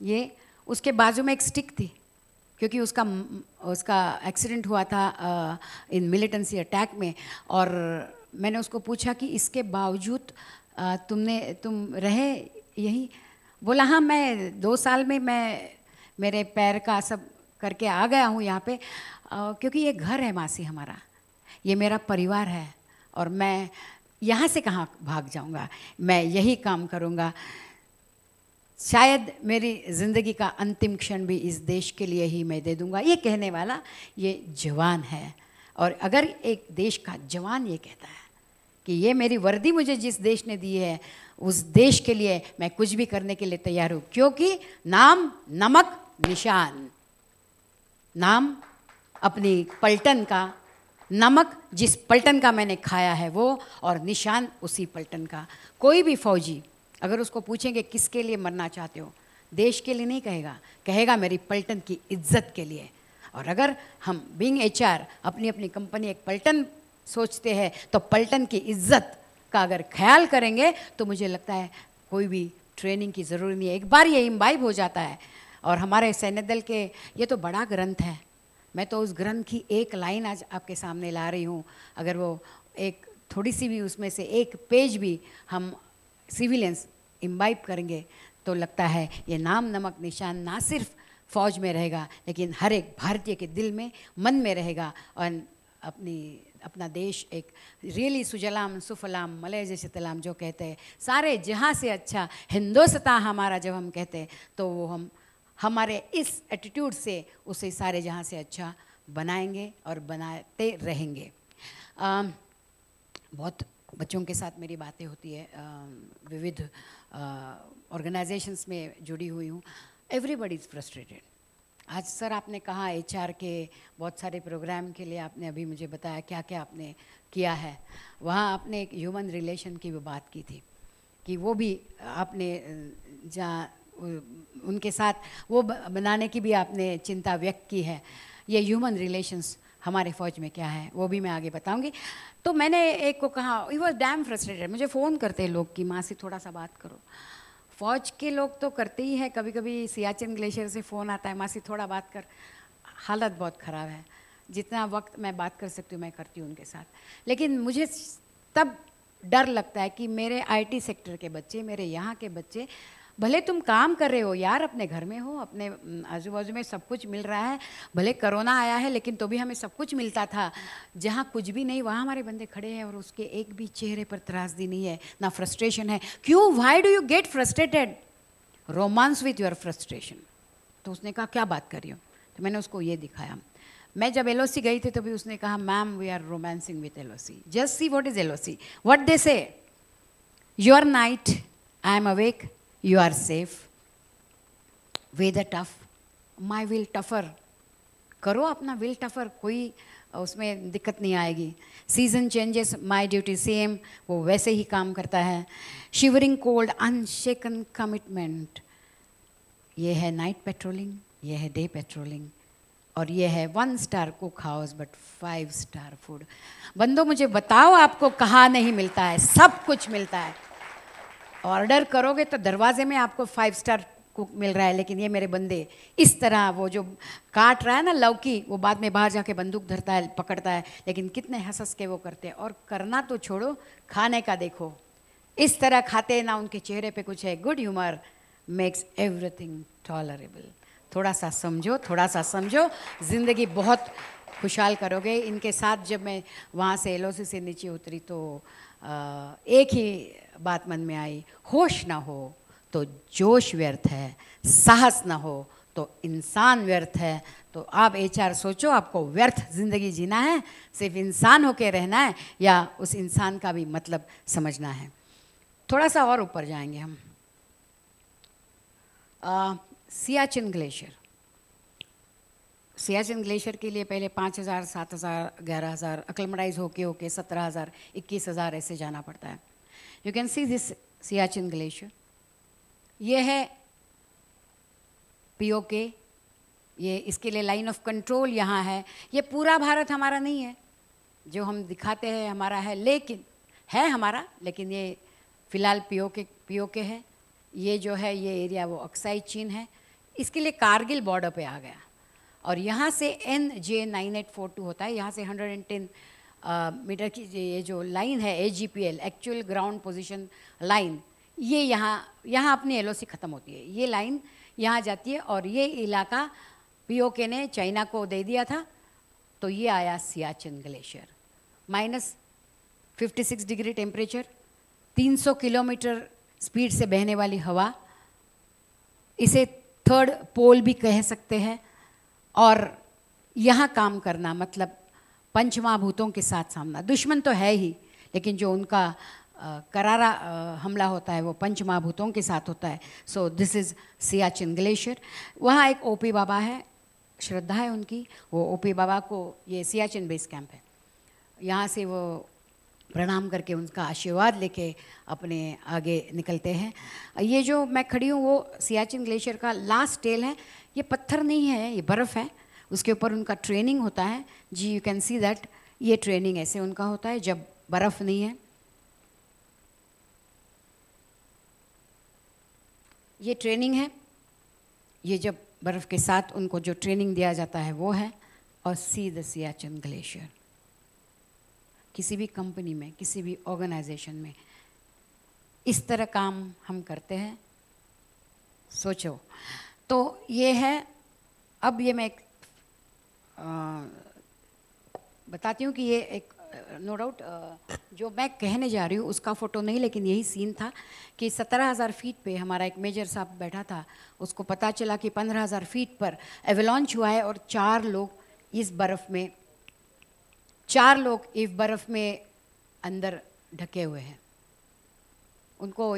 ये उसके बाजू में एक स्टिक थी, क्योंकि उसका एक्सीडेंट हुआ था इन मिलिटेंसी अटैक में। और मैंने उसको पूछा कि इसके बावजूद तुम रहे यहीं? बोला हाँ, मैं 2 साल में मैं मेरे पैर का सब करके आ गया हूँ यहाँ पे, क्योंकि ये घर है मासी हमारा, ये मेरा परिवार है, और मैं यहाँ से कहाँ भाग जाऊँगा, मैं यही काम करूँगा। शायद मेरी ज़िंदगी का अंतिम क्षण भी इस देश के लिए ही मैं दे दूँगा। ये कहने वाला ये जवान है। और अगर एक देश का जवान ये कहता है कि ये मेरी वर्दी मुझे जिस देश ने दी है, उस देश के लिए मैं कुछ भी करने के लिए तैयार हूँ, क्योंकि नाम नमक निशान, नाम अपनी पलटन का, नमक जिस पलटन का मैंने खाया है वो, और निशान उसी पलटन का। कोई भी फौजी अगर उसको पूछेंगे किसके लिए मरना चाहते हो, देश के लिए नहीं कहेगा, कहेगा मेरी पलटन की इज्जत के लिए। और अगर हम बीइंग HR अपनी अपनी कंपनी एक पलटन सोचते हैं, तो पलटन की इज्जत का अगर ख्याल करेंगे तो मुझे लगता है कोई भी ट्रेनिंग की ज़रूरत नहीं है। एक बार ये इम्बाइब हो जाता है। और हमारे सैन्य दल के ये तो बड़ा ग्रंथ है, मैं तो उस ग्रंथ की एक लाइन आज आपके सामने ला रही हूँ। अगर वो एक थोड़ी सी भी उसमें से एक पेज भी हम सिविलियंस इम्बाइब करेंगे तो लगता है ये नाम नमक निशान ना सिर्फ फौज में रहेगा, लेकिन हर एक भारतीय के दिल में, मन में रहेगा। और अपना देश एक रियली सुजलाम सुफलाम मलय जैसे तलाम जो कहते हैं, सारे जहाँ से अच्छा हिंदुस्तान हमारा जब हम कहते हैं, तो वो हम हमारे इस एटीट्यूड से उसे सारे जहाँ से अच्छा बनाएंगे और बनाते रहेंगे। बहुत बच्चों के साथ मेरी बातें होती है, विविध ऑर्गेनाइजेशंस में जुड़ी हुई हूँ। Everybody is frustrated. आज सर आपने कहा HR के बहुत सारे प्रोग्राम के लिए आपने अभी मुझे बताया क्या क्या आपने किया है। वहाँ आपने एक ह्यूमन रिलेशन की भी बात की थी कि वो भी आपने जहाँ उनके साथ वो बनाने की भी आपने चिंता व्यक्त की है। ये ह्यूमन रिलेशंस हमारे फ़ौज में क्या है वो भी मैं आगे बताऊंगी। तो मैंने एक को कहा, ही वॉज डैम फ्रस्ट्रेटेड। मुझे फ़ोन करते हैं लोग कि माँ से थोड़ा सा बात करो। फ़ौज के लोग तो करते ही हैं, कभी कभी सियाचिन ग्लेशियर से फ़ोन आता है, माँ से थोड़ा बात कर। हालत बहुत ख़राब है, जितना वक्त मैं बात कर सकती हूँ मैं करती हूँ उनके साथ। लेकिन मुझे तब डर लगता है कि मेरे IT सेक्टर के बच्चे, मेरे यहाँ के बच्चे, भले तुम काम कर रहे हो यार, अपने घर में हो, अपने आजू बाजू में सब कुछ मिल रहा है, भले कोरोना आया है लेकिन तो भी हमें सब कुछ मिलता था। जहाँ कुछ भी नहीं वहाँ हमारे बंदे खड़े हैं और उसके एक भी चेहरे पर त्रासदी नहीं है, ना फ्रस्ट्रेशन है। क्यों? Why do you get frustrated? Romance with your frustration. तो उसने कहा क्या बात कर रही हो? तो मैंने उसको ये दिखाया। मैं जब LOC गई थी तभी उसने कहा ma'am we are romancing with LOC। Just see what is LOC, what they say, your night I am awake, you are safe, weather tough, my will tougher। करो अपना विल टफर, कोई उसमें दिक्कत नहीं आएगी। Season changes, my duty same, वो वैसे ही काम करता है। Shivering cold, अनशेकन commitment. ये है नाइट पेट्रोलिंग, ये है डे पेट्रोलिंग, और ये है 1 star cook house but 5 star food. बंदो मुझे बताओ आपको कहाँ नहीं मिलता है? सब कुछ मिलता है। ऑर्डर करोगे तो दरवाजे में आपको 5 स्टार कुक मिल रहा है, लेकिन ये मेरे बंदे इस तरह, वो जो काट रहा है ना लौकी, वो बाद में बाहर जाके बंदूक धरता है, पकड़ता है, लेकिन कितने हंस के वो करते हैं। और करना तो छोड़ो, खाने का देखो, इस तरह खाते ना, उनके चेहरे पे कुछ है। Good humour makes everything tolerable. थोड़ा सा समझो, थोड़ा सा समझो, ज़िंदगी बहुत खुशहाल करोगे। इनके साथ जब मैं वहाँ से LOC से नीचे उतरी तो एक ही बात मन में आई, होश ना हो तो जोश व्यर्थ है, साहस ना हो तो इंसान व्यर्थ है। तो आप HR सोचो, आपको व्यर्थ ज़िंदगी जीना है, सिर्फ इंसान होके रहना है, या उस इंसान का भी मतलब समझना है। थोड़ा सा और ऊपर जाएंगे हम। सियाचिन ग्लेशियर। सियाचिन ग्लेशियर के लिए पहले 5,000, 7,000, 11,000 अक्लेमेटाइज होके 17,000, 21,000 ऐसे जाना पड़ता है। You can see this Siachen glacier. ये है POK, ये इसके लिए लाइन ऑफ कंट्रोल यहाँ है। ये पूरा भारत हमारा नहीं है, जो हम दिखाते हैं हमारा है, लेकिन है हमारा, लेकिन ये फ़िलहाल POK है। ये जो है ये एरिया वो अक्साई चीन है, इसके लिए कारगिल बॉर्डर पे आ गया। और यहाँ से NJ9842 होता है, यहाँ से 110 मीटर की ये जो लाइन है AGPL, actual ground position line, ये यहाँ अपनी LOC ख़त्म होती है। ये लाइन यहाँ जाती है और ये इलाका POK ने चाइना को दे दिया था। तो ये आया Siachen glacier, -56 degree temperature, 300 kilometre speed से बहने वाली हवा, इसे 3rd पोल भी कह सकते हैं। और यहाँ काम करना मतलब पंचमहाभूतों के साथ सामना। दुश्मन तो है ही, लेकिन जो उनका करारा हमला होता है वो पंचमहाभूतों के साथ होता है। So this is Siachen glacier. वहाँ एक OP बाबा है, श्रद्धा है उनकी। वो OP बाबा को, ये सियाचिन बेस कैंप है, यहाँ से वो प्रणाम करके उनका आशीर्वाद लेके अपने आगे निकलते हैं। ये जो मैं खड़ी हूँ वो सियाचिन ग्लेशियर का लास्ट टेल है। ये पत्थर नहीं है, ये बर्फ़ है, उसके ऊपर उनका ट्रेनिंग होता है जी। यू कैन सी दैट, ये ट्रेनिंग ऐसे उनका होता है जब बर्फ़ नहीं है। ये ट्रेनिंग है, ये जब बर्फ़ के साथ उनको जो ट्रेनिंग दिया जाता है वो है। और सी द सियाचिन ग्लेशियर। किसी भी कंपनी में, किसी भी ऑर्गेनाइजेशन में इस तरह काम हम करते हैं, सोचो। तो ये है। अब ये मैं बताती हूँ कि ये एक नो डाउट जो मैं कहने जा रही हूँ उसका फ़ोटो नहीं, लेकिन यही सीन था कि 17,000 फीट पे हमारा एक मेजर साहब बैठा था। उसको पता चला कि 15,000 फीट पर एवलांच हुआ है और 4 लोग इस बर्फ़ में अंदर ढके हुए हैं। उनको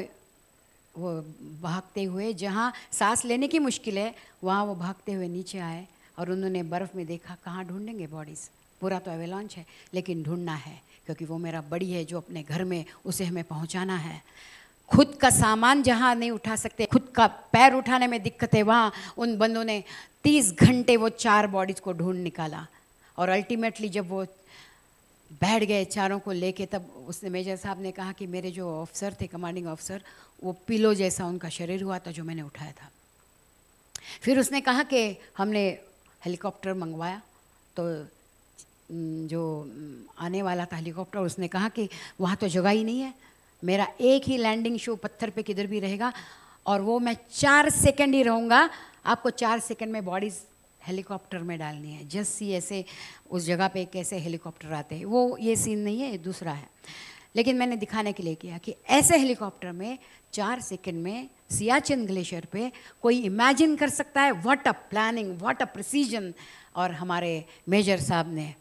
वो भागते हुए, जहाँ सांस लेने की मुश्किल है वहाँ वो भागते हुए नीचे आए और उन्होंने बर्फ़ में देखा कहाँ ढूंढेंगे बॉडीज़, पूरा तो एवलांच है, लेकिन ढूंढना है क्योंकि वो मेरा बड़ी है जो अपने घर में, उसे हमें पहुंचाना है। खुद का सामान जहाँ नहीं उठा सकते, खुद का पैर उठाने में दिक्कत है, वहाँ उन बंदों ने 30 घंटे वो 4 बॉडीज़ को ढूंढ निकाला और अल्टीमेटली जब वो बैठ गए चारों को लेके, तब उसने, मेजर साहब ने कहा कि मेरे जो ऑफिसर थे, कमांडिंग ऑफिसर, वो पिलो जैसा उनका शरीर हुआ था जो मैंने उठाया था। फिर उसने कहा कि हमने हेलीकॉप्टर मंगवाया, तो जो आने वाला था हेलीकॉप्टर, उसने कहा कि वहाँ तो जगह ही नहीं है, मेरा एक ही लैंडिंग शो पत्थर पे किधर भी रहेगा और वो मैं 4 सेकंड ही रहूँगा, आपको 4 सेकंड में बॉडीज़ हेलीकॉप्टर में डालनी है। जस्ट सी ऐसे उस जगह पे कैसे हेलीकॉप्टर आते हैं, वो ये सीन नहीं है, ये दूसरा है। लेकिन मैंने दिखाने के लिए किया कि ऐसे हेलीकॉप्टर में 4 सेकंड में सियाचिन ग्लेशियर पे कोई इमेजिन कर सकता है? What a planning, what a precision. और हमारे मेजर साहब ने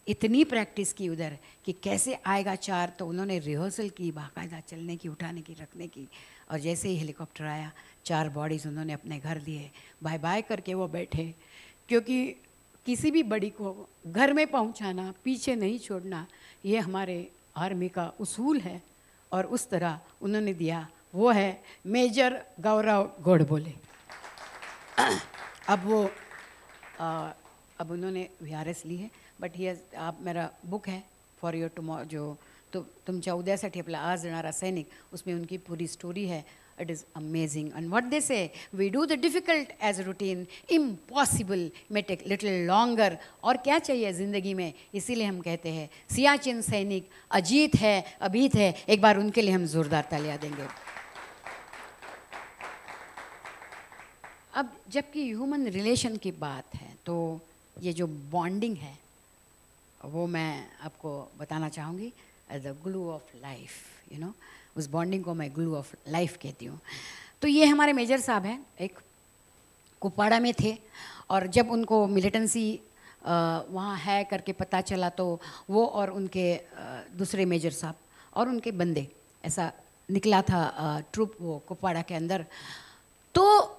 इतनी प्रैक्टिस की उधर कि कैसे आएगा 4, तो उन्होंने रिहर्सल की बाकायदा, चलने की, उठाने की, रखने की। और जैसे ही हेलीकॉप्टर आया 4 बॉडीज़ उन्होंने अपने घर लिए, बाय बाय करके वो बैठे, क्योंकि किसी भी बड़ी को घर में पहुंचाना, पीछे नहीं छोड़ना, ये हमारे आर्मी का उसूल है। और उस तरह उन्होंने दिया, वो है मेजर गौरव गोडबोले। अब उन्होंने VRS ली है, बट ही आप, मेरा बुक है फॉर योर टुमॉरो, जो तो तुमच्या उद्यासाठी आपला आज येणारा सैनिक, उसमें उनकी पूरी स्टोरी है। It is amazing. And what they say, we do the difficult as routine, impossible may take little longer. और क्या चाहिए ज़िंदगी में, इसीलिए हम कहते हैं सियाचिन सैनिक अजीत है, अभीत है। एक बार उनके लिए हम ज़ोरदार तालियां देंगे। अब जबकि ह्यूमन रिलेशन की बात है, तो ये जो बॉन्डिंग है वो मैं आपको बताना चाहूँगी as the glue of life, you know. उस बॉन्डिंग को मैं ग्लू ऑफ लाइफ कहती हूँ। तो ये हमारे मेजर साहब हैं, एक कुपवाड़ा में थे, और जब उनको मिलिटेंसी वहाँ है करके पता चला, तो वो और उनके दूसरे मेजर साहब और उनके बंदे, ऐसा निकला था ट्रूप वो कुपवाड़ा के अंदर। तो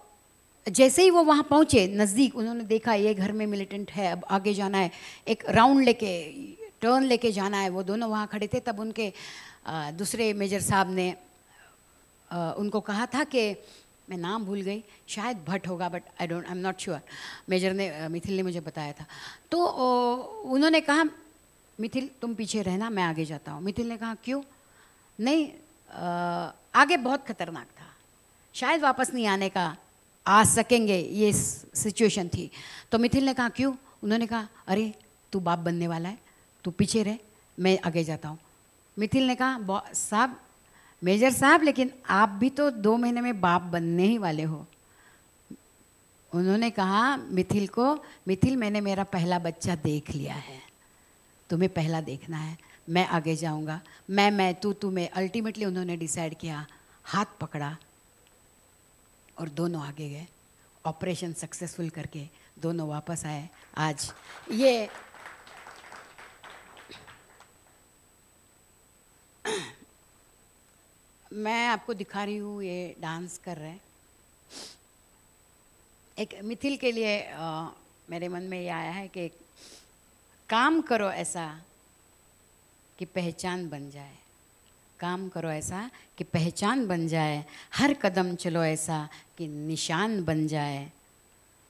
जैसे ही वो वहाँ पहुँचे नज़दीक, उन्होंने देखा ये घर में मिलिटेंट है, अब आगे जाना है, एक राउंड लेके, टर्न लेके जाना है। वो दोनों वहाँ खड़े थे। तब उनके दूसरे मेजर साहब ने उनको कहा था कि, मैं नाम भूल गई, शायद भट्ट होगा, but I am not sure. Major ने, मिथिल ने मुझे बताया था। तो उन्होंने कहा, मिथिल तुम पीछे रहना, मैं आगे जाता हूँ। मिथिल ने कहा क्यों? नहीं, आगे बहुत खतरनाक था, शायद वापस नहीं आने का आ सकेंगे, ये सिचुएशन थी। तो मिथिल ने कहा क्यों? उन्होंने कहा अरे तू बाप बनने वाला है, तू पीछे रह, मैं आगे जाता हूँ। मिथिल ने कहा साहब, मेजर साहब, लेकिन आप भी तो 2 महीने में बाप बनने ही वाले हो। उन्होंने कहा मिथिल को, मिथिल मैंने मेरा पहला बच्चा देख लिया है, तुम्हें पहला देखना है, मैं आगे जाऊँगा, मैं तू मैं। अल्टीमेटली उन्होंने डिसाइड किया, हाथ पकड़ा और दोनों आगे गए, ऑपरेशन सक्सेसफुल करके दोनों वापस आए। आज ये मैं आपको दिखा रही हूँ, ये डांस कर रहे हैं। एक मिथिल के लिए मेरे मन में ये आया है कि काम करो ऐसा कि पहचान बन जाए, काम करो ऐसा कि पहचान बन जाए, हर कदम चलो ऐसा कि निशान बन जाए।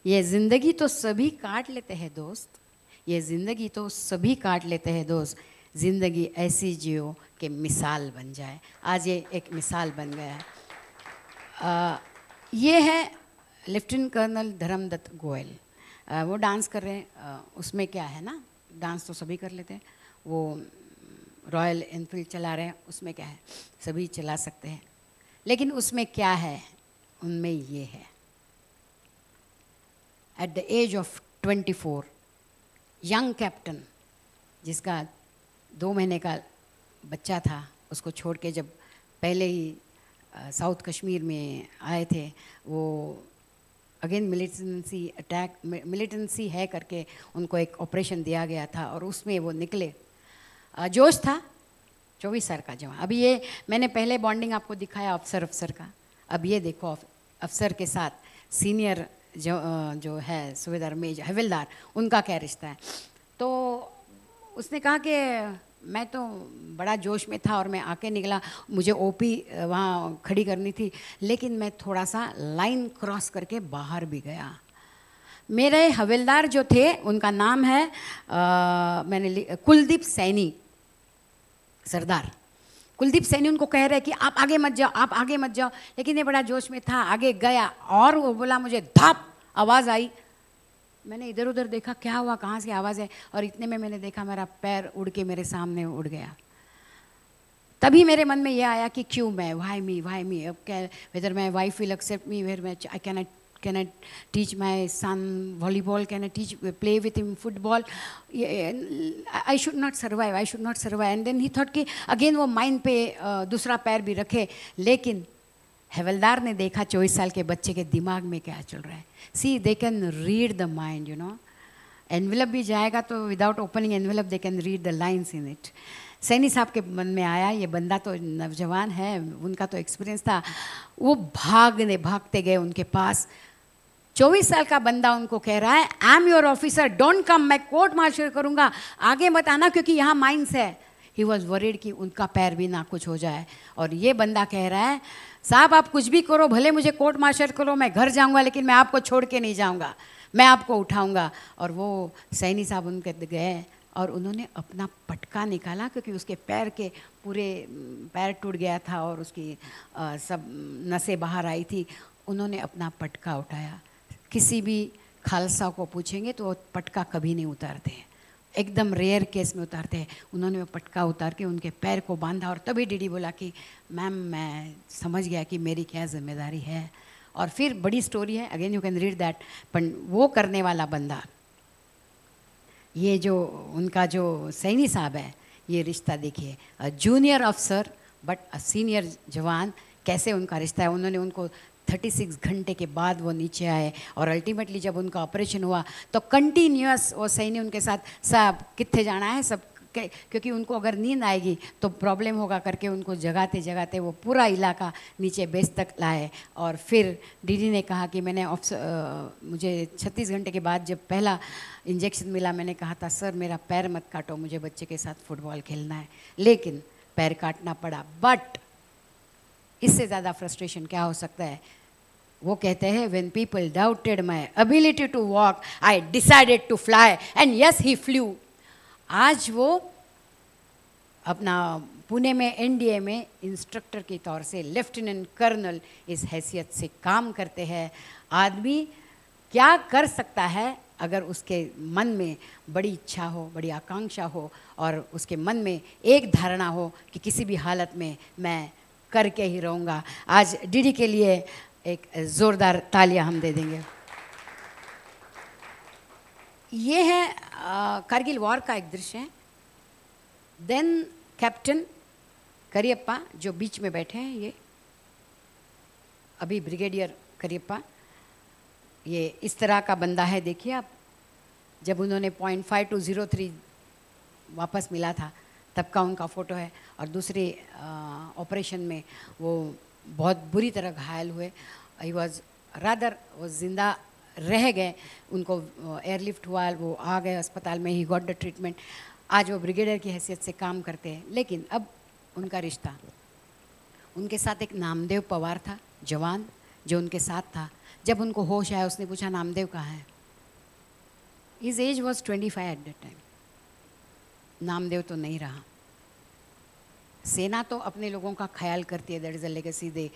ये ज़िंदगी तो सभी काट लेते हैं दोस्त, ये ज़िंदगी तो सभी काट लेते हैं दोस्त, ज़िंदगी ऐसी जियो कि मिसाल बन जाए। आज ये एक मिसाल बन गया है। ये है लेफ्टिनेंट कर्नल धर्मदत्त गोयल, वो डांस कर रहे हैं। उसमें क्या है ना, डांस तो सभी कर लेते हैं, वो रॉयल एनफील्ड चला रहे हैं, उसमें क्या है, सभी चला सकते हैं। लेकिन उसमें क्या है, उनमें ये है, at the age of 24, young captain, जिसका 2 महीने का बच्चा था, उसको छोड़ के जब पहले ही साउथ कश्मीर में आए थे, वो अगेन मिलिटेंसी है करके उनको एक ऑपरेशन दिया गया था और उसमें वो निकले। जोश था, 24 साल का जवान। अभी ये मैंने पहले बॉन्डिंग आपको दिखाया अफसर का, अब ये देखो अफसर के साथ सीनियर जो है सूबेदार मेजर हवलदार, उनका क्या रिश्ता है। तो उसने कहा कि मैं तो बड़ा जोश में था और मैं आके निकला, मुझे ओपी वहाँ खड़ी करनी थी, लेकिन मैं थोड़ा सा लाइन क्रॉस करके बाहर भी गया। मेरे हवलदार जो थे उनका नाम है कुलदीप सैनी, सरदार कुलदीप सैनी। उनको कह रहे कि आप आगे मत जाओ, आप आगे मत जाओ, लेकिन ये बड़ा जोश में था, आगे गया और वो बोला, मुझे धाप आवाज़ आई। मैंने इधर उधर देखा क्या हुआ, कहाँ से आवाज़ है, और इतने में मैंने देखा मेरा पैर उड़ के मेरे सामने उड़ गया। तभी मेरे मन में ये आया कि क्यों मैं, वाई मी, अब क्या, whether my wife will accept me, where मैं can I teach my son volleyball, can I play with him football, I should not survive. And then he thought कि again वो माइंड पे दूसरा पैर भी रखे, लेकिन हवलदार ने देखा 24 साल के बच्चे के दिमाग में क्या चल रहा है। See they can read the mind, you know, envelope भी जाएगा तो without opening envelope they can read the lines in it. Saini साहब के मन में आया ये बंदा तो नौजवान है, उनका तो एक्सपीरियंस था, वो भागते गए उनके पास। 24 साल का बंदा उनको कह रहा है, I am your officer, don't come, मैं कोर्ट मार्शल करूंगा, आगे मत आना क्योंकि यहाँ माइंस है। ही वॉज वरीड कि उनका पैर भी ना कुछ हो जाए, और ये बंदा कह रहा है, साहब आप कुछ भी करो, भले मुझे कोर्ट मार्शल करो, मैं घर जाऊंगा, लेकिन मैं आपको छोड़ के नहीं जाऊंगा, मैं आपको उठाऊंगा। और वो सैनी साहब उनके गए और उन्होंने अपना पटका निकाला, क्योंकि उसके पैर के पूरे पैर टूट गया था और उसकी सब नसें बाहर आई थी। उन्होंने अपना पटका उठाया। किसी भी खालसा को पूछेंगे तो वो पटका कभी नहीं उतारते हैं, एकदम रेयर केस में उतारते हैं। उन्होंने वो पटका उतार के उनके पैर को बांधा, और तभी डीडी बोला कि मैम मैं समझ गया कि मेरी क्या जिम्मेदारी है। और फिर बड़ी स्टोरी है, again you can read that. पर वो करने वाला बंदा, ये जो उनका जो सैनी साहब है, ये रिश्ता देखिए, जूनियर अफसर बट अ सीनियर जवान, कैसे उनका रिश्ता है। उन्होंने उनको 36 घंटे के बाद वो नीचे आए, और अल्टीमेटली जब उनका ऑपरेशन हुआ तो कंटिन्यूअस वो सैनी उनके साथ, साहब कित्थे जाना है सब, क्योंकि उनको अगर नींद आएगी तो प्रॉब्लम होगा करके उनको जगाते जगाते वो पूरा इलाका नीचे बेस तक लाए। और फिर डीडी ने कहा कि मैंने मुझे 36 घंटे के बाद जब पहला इंजेक्शन मिला, मैंने कहा था सर मेरा पैर मत काटो, मुझे बच्चे के साथ फुटबॉल खेलना है, लेकिन पैर काटना पड़ा। बट इससे ज़्यादा फ्रस्ट्रेशन क्या हो सकता है। वो कहते हैं, when people doubted my ability to walk, I decided to fly, and yes he flew. आज वो अपना पुणे में एनडीए में इंस्ट्रक्टर के तौर से लेफ्टिनेंट कर्नल इस हैसियत से काम करते हैं। आदमी क्या कर सकता है अगर उसके मन में बड़ी इच्छा हो, बड़ी आकांक्षा हो, और उसके मन में एक धारणा हो कि किसी भी हालत में मैं करके ही रहूँगा। आज डीडी के लिए एक ज़ोरदार तालियां हम दे देंगे। ये है कारगिल वॉर का एक दृश्य है। देन कैप्टन करियप्पा जो बीच में बैठे हैं, ये अभी ब्रिगेडियर करियप्पा, ये इस तरह का बंदा है। देखिए आप, जब उन्होंने 0.5203 वापस मिला था तब का उनका फ़ोटो है। और दूसरे ऑपरेशन में वो बहुत बुरी तरह घायल हुए। ही वॉज रादर, वो जिंदा रह गए, उनको एयरलिफ्ट हुआ, वो आ गए अस्पताल में, ही गॉट द ट्रीटमेंट। आज वो ब्रिगेडियर की हैसियत से काम करते हैं। लेकिन अब उनका रिश्ता, उनके साथ एक नामदेव पवार था जवान जो उनके साथ था। जब उनको होश आया उसने पूछा नामदेव कहाँ है। His age was 25 at that time. Namdev तो नहीं रहा। सेना तो अपने लोगों का ख्याल करती है, दैट इज़ अ लेगेसी दे।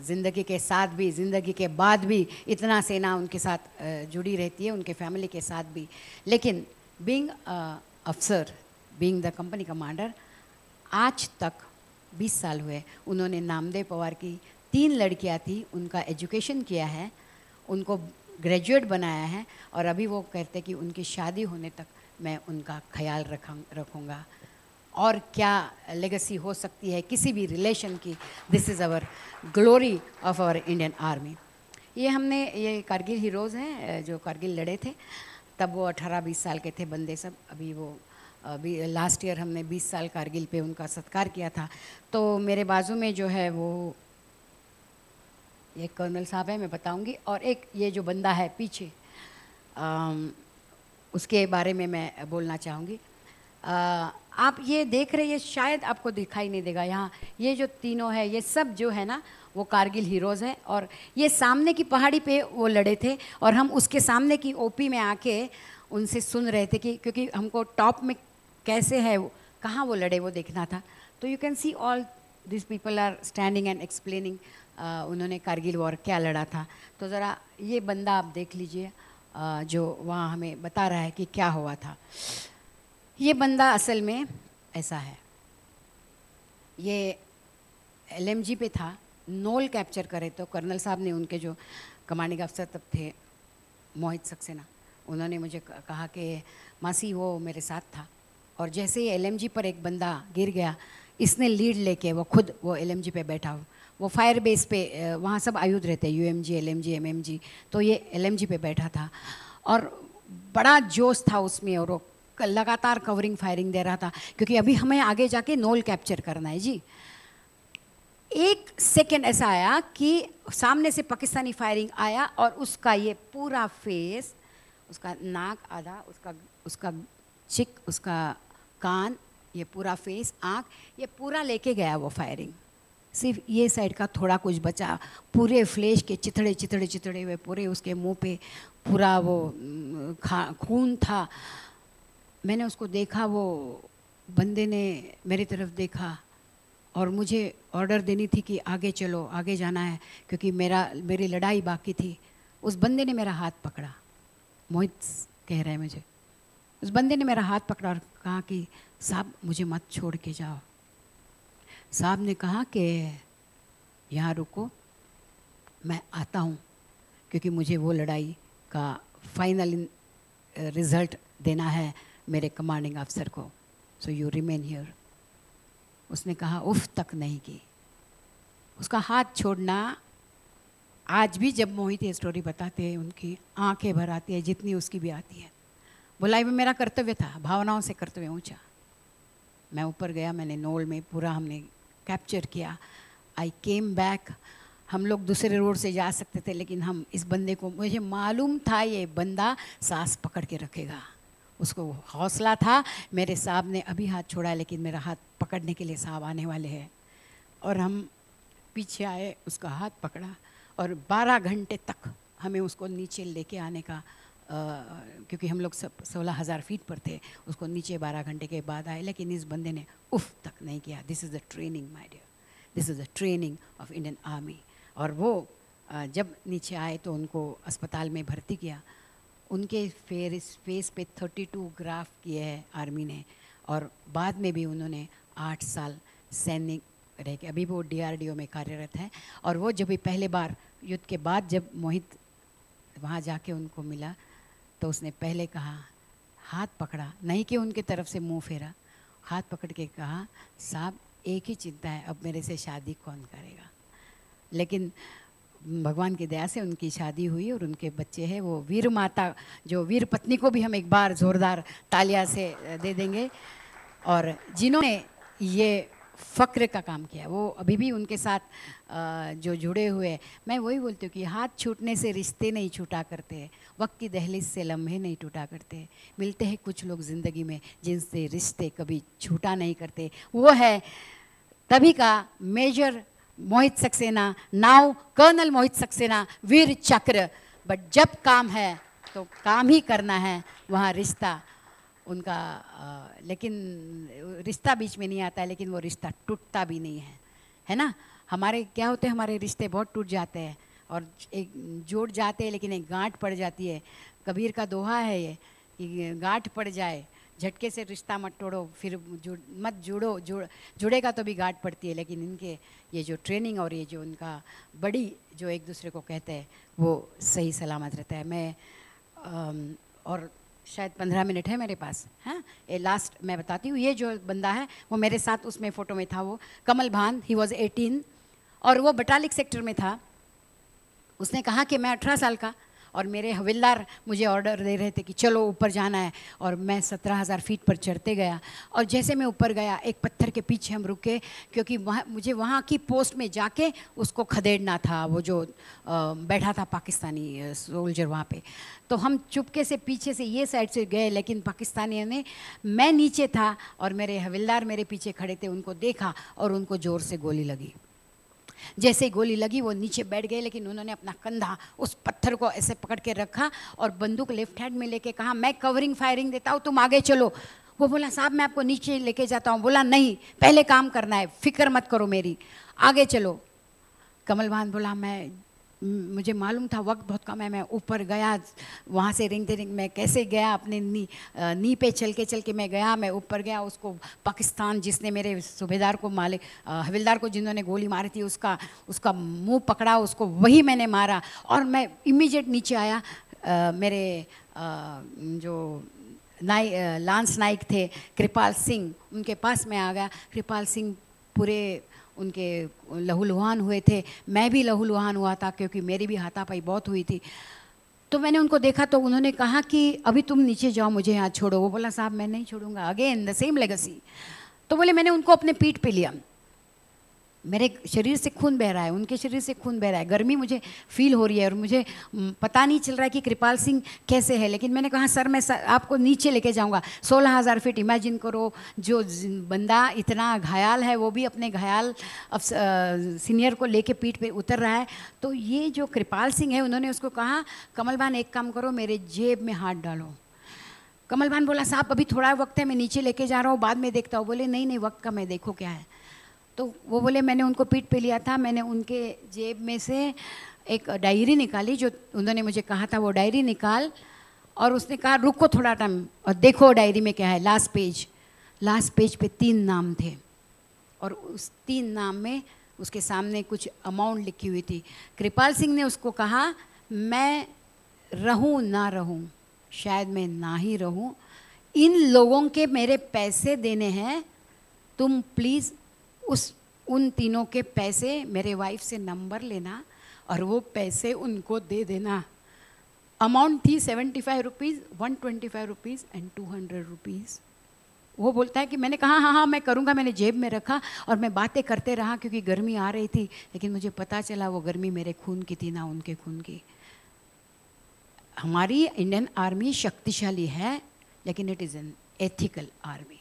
ज़िंदगी के साथ भी, ज़िंदगी के बाद भी इतना सेना उनके साथ जुड़ी रहती है, उनके फैमिली के साथ भी। लेकिन बीइंग अफसर, बीइंग द कंपनी कमांडर, आज तक 20 साल हुए, उन्होंने नामदेव पवार की 3 लड़कियां थी, उनका एजुकेशन किया है, उनको ग्रेजुएट बनाया है, और अभी वो कहते कि उनकी शादी होने तक मैं उनका ख्याल रखूँगा। और क्या लेगेसी हो सकती है किसी भी रिलेशन की। This is our glory of our Indian Army. ये कारगिल हीरोज़ हैं जो कारगिल लड़े थे, तब वो 18-20 साल के थे बंदे सब। अभी लास्ट ईयर हमने 20 साल कारगिल पे उनका सत्कार किया था। तो मेरे बाजू में जो है वो एक कर्नल साहब है, मैं बताऊंगी, और एक ये जो बंदा है पीछे उसके बारे में मैं बोलना चाहूँगी। आप ये देख रहे हैं, शायद आपको दिखाई नहीं देगा यहाँ, ये जो तीनों है ये सब जो है ना वो कारगिल हीरोज़ हैं। और ये सामने की पहाड़ी पे वो लड़े थे और हम उसके सामने की ओपी में आके उनसे सुन रहे थे कि क्योंकि हमको टॉप में कैसे है वो, कहाँ वो लड़े वो देखना था। तो you can see all this people are standing and explaining उन्होंने कारगिल वॉर क्या लड़ा था। तो ज़रा ये बंदा आप देख लीजिए जो वहाँ हमें बता रहा है कि क्या हुआ था। ये बंदा असल में ऐसा है, ये LMG पे था, नोल कैप्चर करे तो कर्नल साहब ने, उनके जो कमांडिंग अफसर तब थे मोहित सक्सेना, उन्होंने मुझे कहा कि मासी वो मेरे साथ था, और जैसे ही LMG पर एक बंदा गिर गया, इसने लीड लेके वो खुद वो LMG पे बैठा, वो फायर बेस पे वहाँ सब आयुध रहते हैं, UMG, LMG, MMG, तो ये LMG पे बैठा था और बड़ा जोश था उसमें, और वो लगातार कवरिंग फायरिंग दे रहा था क्योंकि अभी हमें आगे जाके नोल कैप्चर करना है जी। एक सेकेंड ऐसा आया कि सामने से पाकिस्तानी फायरिंग आया और उसका ये पूरा फेस, उसका नाक आधा, उसका चिक, उसका कान, ये पूरा फेस, आँख, ये पूरा लेके गया वो फायरिंग। सिर्फ ये साइड का थोड़ा कुछ बचा, पूरे फ्लैश के चिथड़े हुए पूरे उसके मुंह पे पूरा वो खून था। मैंने उसको देखा, वो बंदे ने मेरी तरफ देखा और मुझे ऑर्डर देनी थी कि आगे चलो, आगे जाना है क्योंकि मेरी लड़ाई बाकी थी। उस बंदे ने मेरा हाथ पकड़ा, मोहित कह रहे हैं मुझे, उस बंदे ने मेरा हाथ पकड़ा और कहा कि साहब मुझे मत छोड़ के जाओ। साहब ने कहा कि यहाँ रुको, मैं आता हूँ क्योंकि मुझे वो लड़ाई का फाइनल रिज़ल्ट देना है मेरे कमांडिंग अफसर को, सो यू रिमेन हियर। उसने कहा उफ तक नहीं की। उसका हाथ छोड़ना, आज भी जब मोहित ये स्टोरी बताते हैं उनकी आंखें भर आती है, जितनी उसकी भी आती है। बुलाई में मेरा कर्तव्य था, भावनाओं से कर्तव्य ऊंचा। मैं ऊपर गया, मैंने नोल में पूरा हमने कैप्चर किया। आई केम बैक। हम लोग दूसरे रोड से जा सकते थे लेकिन हम इस बंदे को, मुझे मालूम था ये बंदा सांस पकड़ के रखेगा, उसको हौसला था। मेरे साहब ने अभी हाथ छोड़ा लेकिन मेरा हाथ पकड़ने के लिए साहब आने वाले हैं, और हम पीछे आए, उसका हाथ पकड़ा और 12 घंटे तक हमें उसको नीचे लेके आने का, क्योंकि हम लोग सब 16,000 फीट पर थे, उसको नीचे 12 घंटे के बाद आए, लेकिन इस बंदे ने उफ तक नहीं किया। This is the training my dear, this is the training of Indian Army. और वो जब नीचे आए तो उनको अस्पताल में भर्ती किया। उनके फेस पे 32 ग्राफ किए हैं आर्मी ने, और बाद में भी उन्होंने 8 साल सैनिक रह के, अभी वो DRDO में कार्यरत है। और वो जब भी पहले बार युद्ध के बाद जब मोहित वहाँ जाके उनको मिला तो उसने पहले कहा, हाथ पकड़ा, नहीं कि उनके तरफ से मुंह फेरा, हाथ पकड़ के कहा साहब एक ही चिंता है, अब मेरे से शादी कौन करेगा। लेकिन भगवान की दया से उनकी शादी हुई और उनके बच्चे हैं। वो वीर माता, जो वीर पत्नी को भी हम एक बार ज़ोरदार तालियां से दे देंगे, और जिन्होंने ये फ़क्र का काम किया वो अभी भी उनके साथ जो जुड़े हुए। मैं वही बोलती हूँ कि हाथ छूटने से रिश्ते नहीं छूटा करते, वक्त की दहलीज से लम्हे नहीं टूटा करते। मिलते हैं कुछ लोग ज़िंदगी में जिनसे रिश्ते कभी छूटा नहीं करते। वो है तभी का मेजर मोहित सक्सेना, नाउ कर्नल मोहित सक्सेना, वीर चक्र। बट जब काम है तो काम ही करना है, वहाँ रिश्ता उनका लेकिन रिश्ता बीच में नहीं आता है, लेकिन वो रिश्ता टूटता भी नहीं है ना। हमारे क्या होते हैं, हमारे रिश्ते बहुत टूट जाते हैं और एक जोड़ जाते हैं लेकिन एक गांठ पड़ जाती है। कबीर का दोहा है ये कि गांठ पड़ जाए, झटके से रिश्ता मत तोड़ो, फिर मत जुड़ो, जुड़ेगा तो भी गांठ पड़ती है। लेकिन इनके ये जो ट्रेनिंग और ये जो उनका बड़ी जो एक दूसरे को कहते हैं वो सही सलामत रहता है। मैं और शायद 15 मिनट है मेरे पास। हाँ, ये लास्ट मैं बताती हूँ। ये जो बंदा है वो मेरे साथ उसमें फ़ोटो में था, वो कमल भान, ही वॉज 18 और वो बटालिक सेक्टर में था। उसने कहा कि मैं 18 साल का, और मेरे हविलदार मुझे ऑर्डर दे रहे थे कि चलो ऊपर जाना है, और मैं 17,000 फीट पर चढ़ते गया। और जैसे मैं ऊपर गया, एक पत्थर के पीछे हम रुके, क्योंकि मुझे वहाँ की पोस्ट में जाके उसको खदेड़ना था, वो जो बैठा था पाकिस्तानी सोल्जर वहाँ पे। तो हम चुपके से पीछे से ये साइड से गए, लेकिन पाकिस्तानियों ने, मैं नीचे था और मेरे हविलदार मेरे पीछे खड़े थे, उनको देखा और उनको ज़ोर से गोली लगी। जैसे ही गोली लगी वो नीचे बैठ गए, लेकिन उन्होंने अपना कंधा उस पत्थर को ऐसे पकड़ के रखा और बंदूक लेफ्ट हैंड में लेके कहा, मैं कवरिंग फायरिंग देता हूँ, तुम आगे चलो। वो बोला, साहब मैं आपको नीचे लेके जाता हूँ। बोला, नहीं, पहले काम करना है, फिक्र मत करो मेरी, आगे चलो। कमल भान बोला, मुझे मालूम था वक्त बहुत कम है, मैं ऊपर गया, वहाँ से रिंगते रिंग मैं कैसे गया, अपने नी पे चल के मैं गया, मैं ऊपर गया। उसको पाकिस्तान जिसने मेरे सूबेदार को हविलदार को जिन्होंने गोली मारी थी, उसका मुंह पकड़ा, उसको वही मैंने मारा और मैं इमीडिएट नीचे आया। मेरे जो लांस नाइक थे कृपाल सिंह, उनके पास मैं आ गया। कृपाल सिंह पूरे उनके लहूलुहान हुए थे, मैं भी लहूलुहान हुआ था, क्योंकि मेरी भी हाथापाई बहुत हुई थी। तो मैंने उनको देखा तो उन्होंने कहा कि अभी तुम नीचे जाओ, मुझे यहाँ छोड़ो। वो बोला, साहब मैं नहीं छोड़ूंगा, अगेन द सेम लेगेसी। तो बोले, मैंने उनको अपने पीठ पे लिया, मेरे शरीर से खून बह रहा है, उनके शरीर से खून बह रहा है, गर्मी मुझे फील हो रही है और मुझे पता नहीं चल रहा है कि कृपाल सिंह कैसे है। लेकिन मैंने कहा, सर मैं आपको नीचे लेके जाऊंगा, 16,000 फीट। इमेजिन करो, जो बंदा इतना घायल है वो भी अपने घायल सीनियर को लेके पीठ पे उतर रहा है। तो ये जो कृपाल सिंह है, उन्होंने उसको कहा, कमल भान एक काम करो, मेरे जेब में हाथ डालो। कमल भान बोला, साहब अभी थोड़ा वक्त है, मैं नीचे लेके जा रहा हूँ, बाद में देखता हूँ। बोले, नहीं वक्त का मैं देखो क्या है। तो वो बोले, मैंने उनको पीठ पे लिया था, मैंने उनके जेब में से एक डायरी निकाली, जो उन्होंने मुझे कहा था वो डायरी निकाल, और उसने कहा रुको थोड़ा टाइम और देखो डायरी में क्या है। लास्ट पेज पे 3 नाम थे, और उस 3 नाम में उसके सामने कुछ अमाउंट लिखी हुई थी। कृपाल सिंह ने उसको कहा, मैं रहूं ना रहूं, शायद मैं ना ही रहूं, इन लोगों के मेरे पैसे देने हैं, तुम प्लीज़ उन तीनों के पैसे मेरे वाइफ से नंबर लेना और वो पैसे उनको दे देना। अमाउंट थी 75 रुपीज़, 125 रुपीज़ एंड 200 रुपीज़। वो बोलता है कि मैंने कहा हाँ मैं करूँगा, मैंने जेब में रखा और मैं बातें करते रहा, क्योंकि गर्मी आ रही थी, लेकिन मुझे पता चला वो गर्मी मेरे खून की थी, ना उनके खून की। हमारी इंडियन आर्मी शक्तिशाली है, लेकिन it is an ethical army.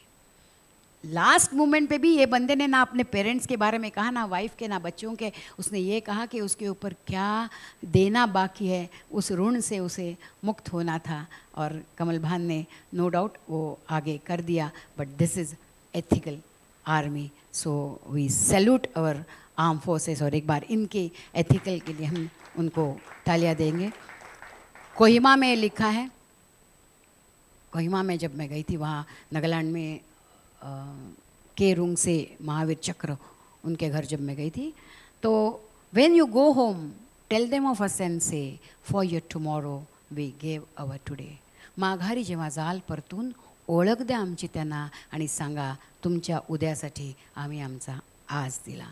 Last moment पे भी ये बंदे ने ना अपने पेरेंट्स के बारे में कहा, ना वाइफ के, ना बच्चों के। उसने ये कहा कि उसके ऊपर क्या देना बाकी है, उस ऋण से उसे मुक्त होना था। और कमल भान ने नो डाउट वो आगे कर दिया। But this is ethical army, so we salute our arm forces. और एक बार इनके एथिकल के लिए हम उनको तालियां देंगे। कोहिमा में लिखा है, कोहिमा में जब मैं गई थी, वहाँ नागालैंड में केरुंग से महावीर चक्र, उनके घर जब मैं गई थी, तो when you go home tell them of us and say for your tomorrow we gave our today. माघारी जेव्हा जाल परतून ओळख द्या आमची त्यांना आणि सांगा तुमच्या उद्यासाठी आम्ही आमचा आज दिला।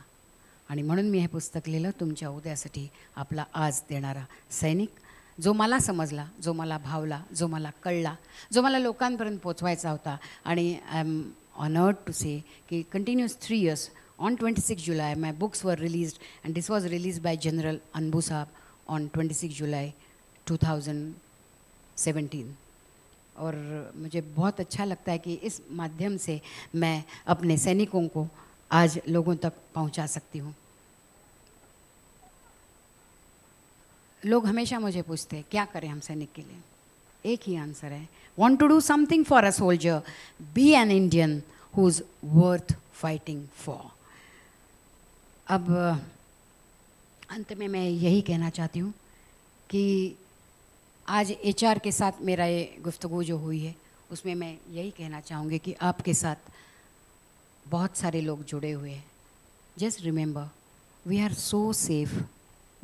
आणि म्हणून मी हे पुस्तक लिहिलं, तुमच्या उद्यासाठी आपला आज देणारा सैनिक, जो मला समजला, जो मला भावला, जो मला कळला, जो मला लोकांपर्यंत पोचवायचा होता। आणि I am honored to say कि continuous 3 years, on 26 July my books were released, and this was released by General Anbu Saab on 26 July 2017। और मुझे बहुत अच्छा लगता है कि इस माध्यम से मैं अपने सैनिकों को आज लोगों तक पहुंचा सकती हूँ। लोग हमेशा मुझे पूछते हैं क्या करें हम सैनिक के लिए, एक ही आंसर है, want to do something for a soldier, be an Indian who's worth fighting for। अब अंत में मैं यही कहना चाहती हूँ कि आज HR के साथ मेरा ये गुफ्तगू जो हुई है, उसमें मैं यही कहना चाहूँगी कि आपके साथ बहुत सारे लोग जुड़े हुए हैं। Just remember, we are so safe,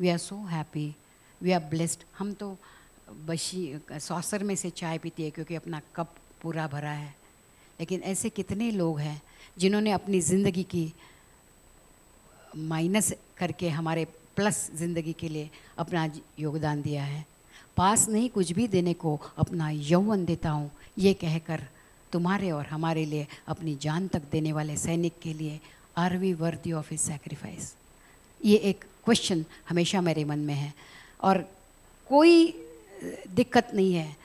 we are so happy, we are blessed. हम तो बशी सॉसर में से चाय पीती है क्योंकि अपना कप पूरा भरा है। लेकिन ऐसे कितने लोग हैं जिन्होंने अपनी ज़िंदगी की माइनस करके हमारे प्लस ज़िंदगी के लिए अपना योगदान दिया है। पास नहीं कुछ भी देने को अपना यौवन देता हूँ, ये कहकर तुम्हारे और हमारे लिए अपनी जान तक देने वाले सैनिक के लिए are we worthy of his sacrifice? ये एक क्वेश्चन हमेशा मेरे मन में है। और कोई दिक्कत नहीं है,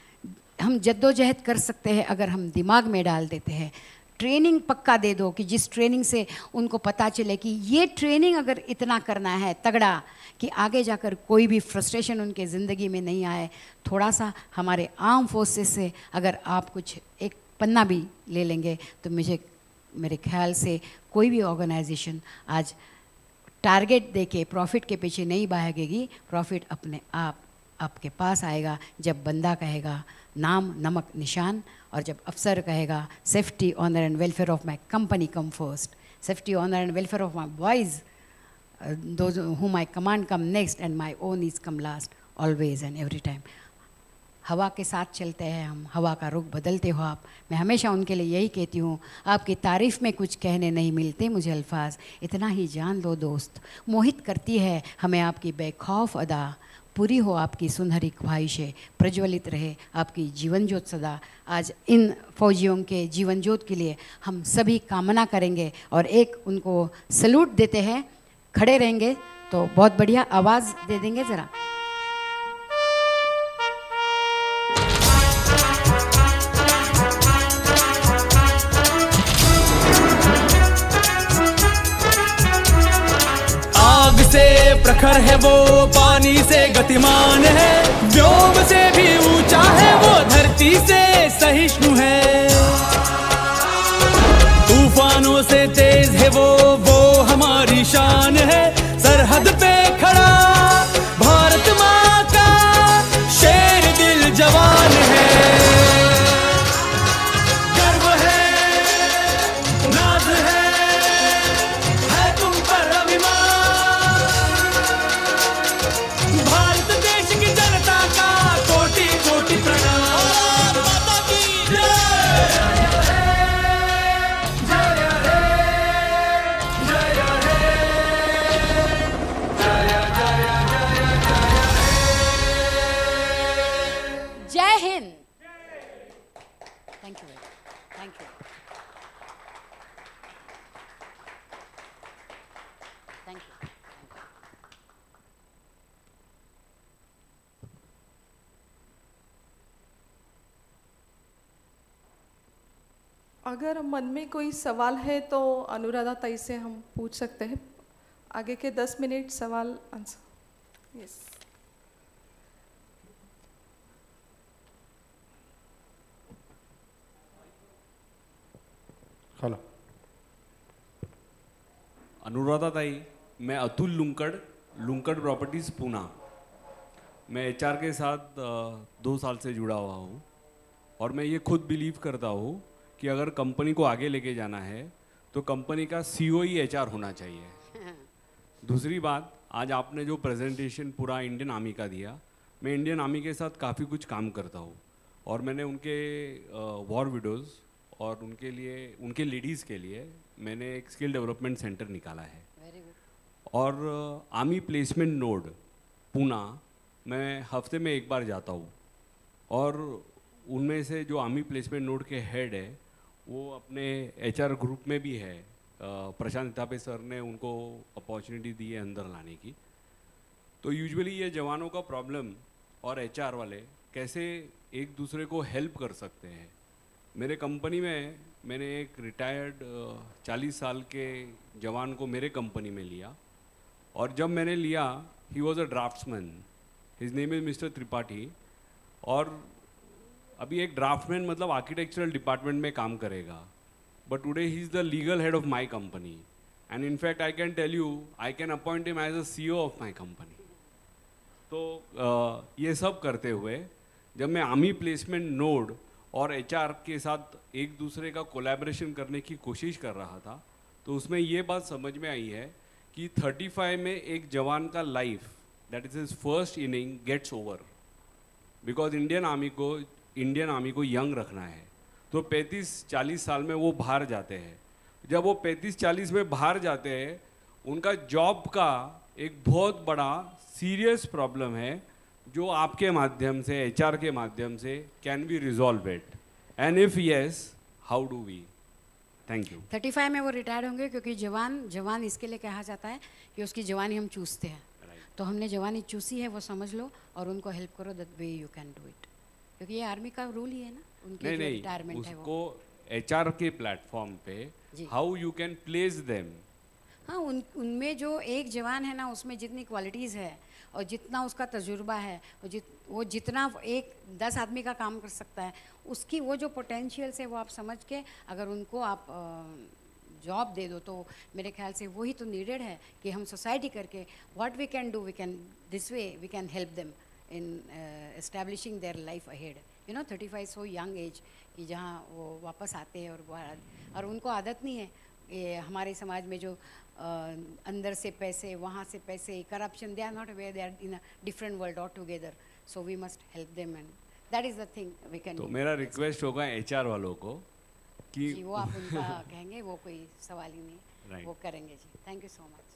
हम जद्दोजहद कर सकते हैं अगर हम दिमाग में डाल देते हैं। ट्रेनिंग पक्का दे दो कि जिस ट्रेनिंग से उनको पता चले कि ये ट्रेनिंग अगर इतना करना है तगड़ा कि आगे जाकर कोई भी फ्रस्ट्रेशन उनके ज़िंदगी में नहीं आए। थोड़ा सा हमारे आर्म फोर्सेस से अगर आप कुछ एक पन्ना भी ले लेंगे तो मेरे ख्याल से कोई भी ऑर्गेनाइजेशन आज टारगेट देके प्रॉफिट के पीछे नहीं भागेगी। प्रॉफिट अपने आप आपके पास आएगा जब बंदा कहेगा नाम नमक निशान, और जब अफसर कहेगा safety honour and welfare of my company come first, safety honour and welfare of my boys those whom I command come next and my own is come last always and every time। हवा के साथ चलते हैं हम, हवा का रुख बदलते हो आप। मैं हमेशा उनके लिए यही कहती हूँ, आपकी तारीफ़ में कुछ कहने नहीं मिलते मुझे अल्फाज, इतना ही जान लो दोस्त। मोहित करती है हमें आपकी बेखौफ अदा, पूरी हो आपकी सुनहरी ख्वाहिशें, प्रज्वलित रहे आपकी जीवन ज्योत सदा। आज इन फौजियों के जीवन ज्योत के लिए हम सभी कामना करेंगे और एक उनको सल्यूट देते हैं। खड़े रहेंगे तो बहुत बढ़िया, आवाज़ दे देंगे ज़रा। आग से प्रखर है वो, पानी से गतिमान है, व्योम से भी ऊंचा है वो, धरती से सहिष्णु है। तूफानों से तेज है वो हमारी शान है। सरहद पे खड़ा भारत माँ का शेर दिल जवान है। गर्व है, नाज है तुम पर अभिमान। भारत देश की जनता का कोटि कोटि प्रणाम। माता की जय। Thank you. Thank you. Thank you. अगर मन में कोई सवाल है तो अनुराधा ताई से हम पूछ सकते हैं। आगे के 10 मिनट सवाल आंसर। यस। हेलो अनुराधा ताई, मैं अतुल लुंकड़ प्रॉपर्टीज़ पूना। मैं एचआर के साथ 2 साल से जुड़ा हुआ हूँ और मैं ये खुद बिलीव करता हूँ कि अगर कंपनी को आगे लेके जाना है तो कंपनी का सीईओ ही एचआर होना चाहिए। दूसरी बात, आज आपने जो प्रेजेंटेशन पूरा इंडियन आर्मी का दिया, मैं इंडियन आर्मी के साथ काफ़ी कुछ काम करता हूँ और मैंने उनके वॉर विडोज़ और उनके लिए, उनके लेडीज़ के लिए मैंने एक स्किल डेवलपमेंट सेंटर निकाला है। Very good. और आर्मी प्लेसमेंट नोड पूना मैं हफ्ते में 1 बार जाता हूँ और उनमें से जो आर्मी प्लेसमेंट नोड के हेड है वो अपने एचआर ग्रुप में भी है। प्रशांत इतापे सर ने उनको अपॉर्चुनिटी दी है अंदर लाने की। तो यूजुअली ये जवानों का प्रॉब्लम और एचआर वाले कैसे एक दूसरे को हेल्प कर सकते हैं। मेरे कंपनी में मैंने एक रिटायर्ड 40 साल के जवान को मेरे कंपनी में लिया और जब मैंने लिया, he was a draughtsman, his name is mister Tripathi. और अभी एक ड्राफ्टमैन मतलब आर्किटेक्चरल डिपार्टमेंट में काम करेगा, but today he is the legal head of my company and in fact I can tell you I can appoint him as a CEO of my company. तो ये सब करते हुए जब मैं आर्मी प्लेसमेंट नोड और एचआर के साथ एक दूसरे का कोलैबोरेशन करने की कोशिश कर रहा था तो उसमें ये बात समझ में आई है कि 35 में एक जवान का life, that is his first inning, gets over because Indian Army को यंग रखना है, तो 35-40 साल में वो बाहर जाते हैं। जब वो 35-40 में बाहर जाते हैं, उनका जॉब का एक बहुत बड़ा सीरियस प्रॉब्लम है जो आपके माध्यम से, HR के माध्यम से can be resolve it, and if yes how do we? Thank you. 35 में वो रिटायर होंगे, क्योंकि जवान इसके लिए कहा जाता है कि उसकी जवानी हम चूसते हैं। तो हमने जवानी चूसी है, वो समझ लो और उनको हेल्प करो, that way you can do it, क्योंकि ये आर्मी का रूल ही है ना, उनकी जो रिटायरमेंट है उसको HR के प्लेटफॉर्म पे how you can place them. हाँ, उनमें जो एक जवान है ना, उसमें जितनी क्वालिटीज़ है और जितना उसका तजुर्बा है और वो जितना एक 10 आदमी का काम कर सकता है, उसकी वो जो पोटेंशियल्स है वो आप समझ के अगर उनको आप जॉब दे दो, तो मेरे ख्याल से वही तो नीडेड है कि हम सोसाइटी करके what we can do, we can this way we can help them in establishing their life ahead. 35 so young age कि जहाँ वो वापस आते हैं और उनको आदत नहीं है ये हमारे समाज में जो अंदर से पैसे, वहाँ से पैसे, corruption, they are not aware, they are in a different world all together, so we must help them and that is the thing we can. तो मेरा रिक्वेस्ट होगा HR वालों को कि वो आप उनका कहेंगे, वो कोई सवाल ही नहीं, Right. वो करेंगे जी। Thank you so much.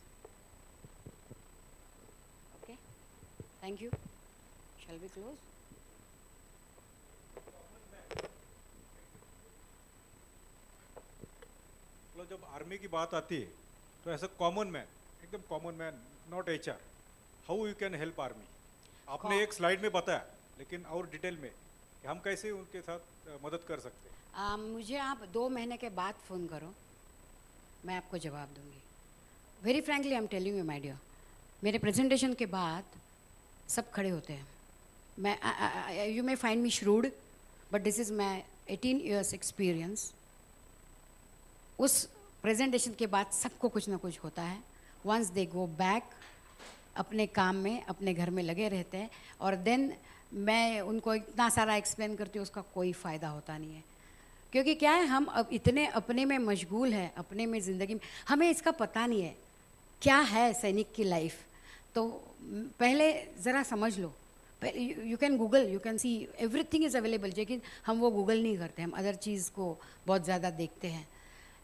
Okay, thank you. Shall we close? जब आर्मी की बात आती है तो ऐसा कॉमन मैन, एकदम common man, not HR, how you can help army? आपने एक स्लाइड में बताया, लेकिन और डिटेल में कि हम कैसे उनके साथ मदद कर सकते हैं। मुझे आप 2 महीने के बाद फ़ोन करो, मैं आपको जवाब दूंगी। Very frankly I am telling you my dear, मेरे प्रेजेंटेशन के बाद सब खड़े होते हैं। मैं you may find me shrewd, but this is my 18 years experience. उस प्रेजेंटेशन के बाद सबको कुछ ना कुछ होता है। वंस दे गो बैक अपने काम में, अपने घर में लगे रहते हैं, और देन मैं उनको इतना सारा एक्सप्लेन करती हूँ, उसका कोई फ़ायदा होता नहीं है। क्योंकि क्या है, हम अब इतने अपने में मशगूल हैं, अपने में ज़िंदगी में, हमें इसका पता नहीं है क्या है सैनिक की लाइफ। तो पहले ज़रा समझ लो, you can Google, you can see, everything is available, लेकिन हम वो गूगल नहीं करते, हम अदर चीज़ को बहुत ज़्यादा देखते हैं।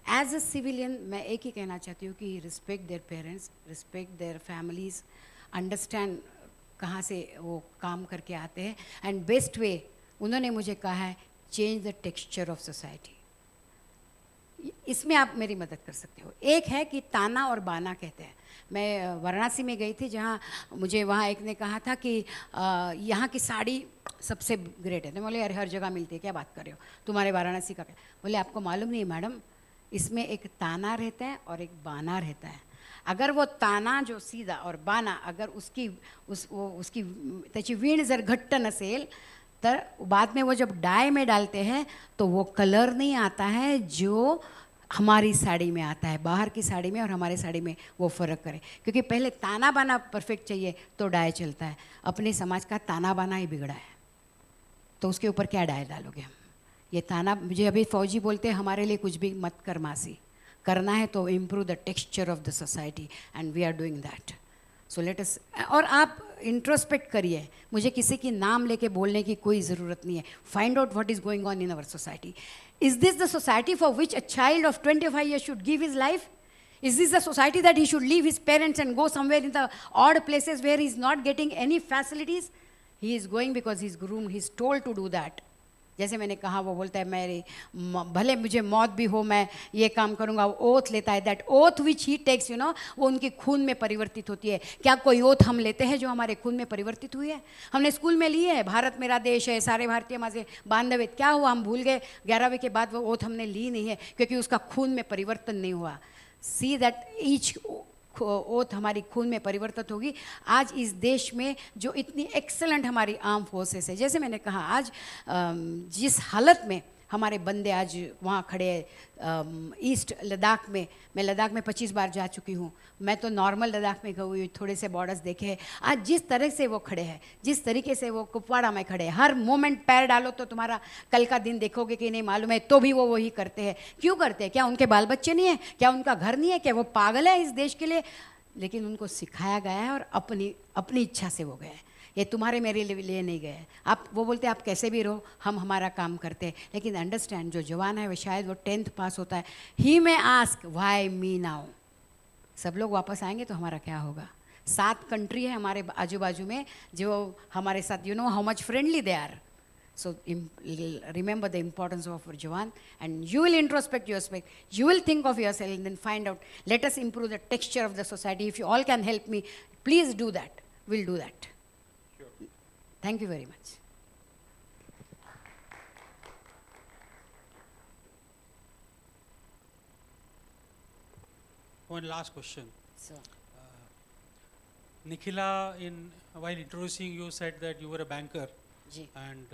एज अ सिविलियन मैं एक ही कहना चाहती हूँ कि respect their parents, respect there families, understand कहाँ से वो काम करके आते हैं, एंड बेस्ट वे उन्होंने मुझे कहा है, change the texture of society. इसमें आप मेरी मदद कर सकते हो। एक है कि ताना और बाना कहते हैं। मैं वाराणसी में गई थी, जहाँ मुझे वहाँ एक ने कहा था कि यहाँ की साड़ी सबसे ग्रेट है। तो बोले अरे हर जगह मिलती है, क्या बात कर रहे हो, तुम्हारे वाराणसी का क्या? बोले आपको मालूम नहीं मैडम, इसमें एक ताना रहता है और एक बाना रहता है। अगर वो ताना जो सीधा और बाना अगर उसकी त्याची वीण जर घट्ट नसेल, तर बाद में वो जब डाई में डालते हैं तो वो कलर नहीं आता है जो हमारी साड़ी में आता है। बाहर की साड़ी में और हमारे साड़ी में वो फ़र्क करे, क्योंकि पहले ताना बाना परफेक्ट चाहिए तो डाई चलता है। अपने समाज का ताना बाना ही बिगड़ा है, तो उसके ऊपर क्या डाई डालोगे हम? ये ताना, मुझे अभी फौजी बोलते हैं हमारे लिए कुछ भी मत कर मासी, करना है तो improve the texture of the society, and we are doing that. So let us, और आप इंट्रोस्पेक्ट करिए, मुझे किसी की नाम लेके बोलने की कोई ज़रूरत नहीं है। Find out what is going on in our society. Is this the society for which a child of 25 years should give his life? Is this the society that he should leave his parents and go somewhere in the odd places where he is not getting any facilities? He is going because he is groomed, he is told to do that. जैसे मैंने कहा, वो बोलता है मेरे भले मुझे मौत भी हो मैं ये काम करूँगा, वो ओथ लेता है। That oath which he takes, you know, वो उनके खून में परिवर्तित होती है। क्या कोई ओथ हम लेते हैं जो हमारे खून में परिवर्तित हुई है? हमने स्कूल में ली है, भारत मेरा देश है, सारे भारतीय माझे बांधव। क्या हुआ, हम भूल गए? 11वीं के बाद वो ओथ हमने ली नहीं है, क्योंकि उसका खून में परिवर्तन नहीं हुआ। सी दैट ईच ओथ हमारी खून में परिवर्तित होगी। आज इस देश में जो इतनी एक्सेलेंट हमारी आर्म फोर्सेस है, जैसे मैंने कहा, आज जिस हालत में हमारे बंदे आज वहाँ खड़े हैं ईस्ट लद्दाख में, मैं लद्दाख में 25 बार जा चुकी हूँ। मैं तो नॉर्मल लद्दाख में गई हुई, थोड़े से बॉर्डर्स देखे हैं। आज जिस तरह से वो खड़े हैं, जिस तरीके से वो कुपवाड़ा में खड़े हैं, हर मोमेंट पैर डालो तो तुम्हारा कल का दिन देखोगे कि नहीं मालूम है, तो भी वो वही करते हैं। क्यों करते हैं? क्या उनके बाल बच्चे नहीं है? क्या उनका घर नहीं है? क्या वो पागल है इस देश के लिए? लेकिन उनको सिखाया गया है और अपनी इच्छा से वो गए हैं। ये तुम्हारे मेरे लिए नहीं गए। आप वो बोलते आप कैसे भी रहो, हम हमारा काम करते हैं। लेकिन अंडरस्टैंड, जो जवान है वो शायद वो 10th पास होता है, ही में आस्क व्हाई मी नाउ। सब लोग वापस आएंगे तो हमारा क्या होगा? 7 कंट्री है हमारे आजू बाजू में जो हमारे साथ, you know how much friendly they are. So remember the importance of Jawan, and you will introspect yourself. You will think of yourself and then find out. Let us improve the texture of the society. If you all can help me, please do that. We'll do that. Sure. Thank you very much. One last question. So, Nikhila, while introducing you, said that you were a banker. Ji. And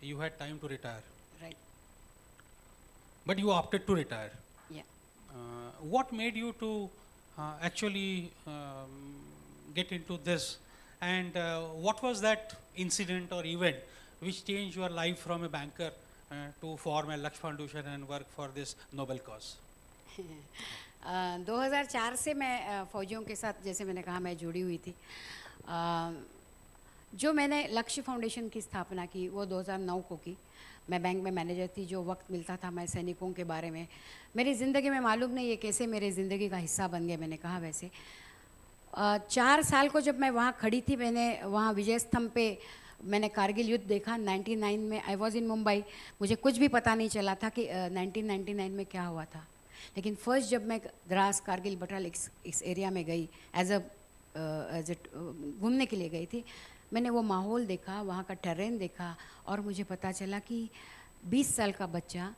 you had time to retire, right. but you opted to retire. Yeah. What made you to actually get into this, and what was that incident or event which changed your life from a banker to form a Laksh Foundation and work for this noble cause? 2004 से मैं फौजियों के साथ, जैसे मैंने कहा, मैं जुड़ी हुई थी। जो मैंने लक्ष्य फाउंडेशन की स्थापना की वो 2009 को की। मैं बैंक में मैनेजर थी। जो वक्त मिलता था मैं सैनिकों के बारे में, मेरी ज़िंदगी में मालूम नहीं ये कैसे मेरी ज़िंदगी का हिस्सा बन गया। मैंने कहा वैसे 4 साल को जब मैं वहाँ खड़ी थी, मैंने वहाँ विजय स्तंभ पे मैंने कारगिल युद्ध देखा 99 में। I was in Mumbai. मुझे कुछ भी पता नहीं चला था कि 1999 में क्या हुआ था। लेकिन फर्स्ट जब मैं द्रास कारगिल बटाल इस एरिया में गई एज ए घूमने के लिए गई थी, मैंने वो माहौल देखा, वहाँ का टेरेन देखा, और मुझे पता चला कि 20 साल का बच्चा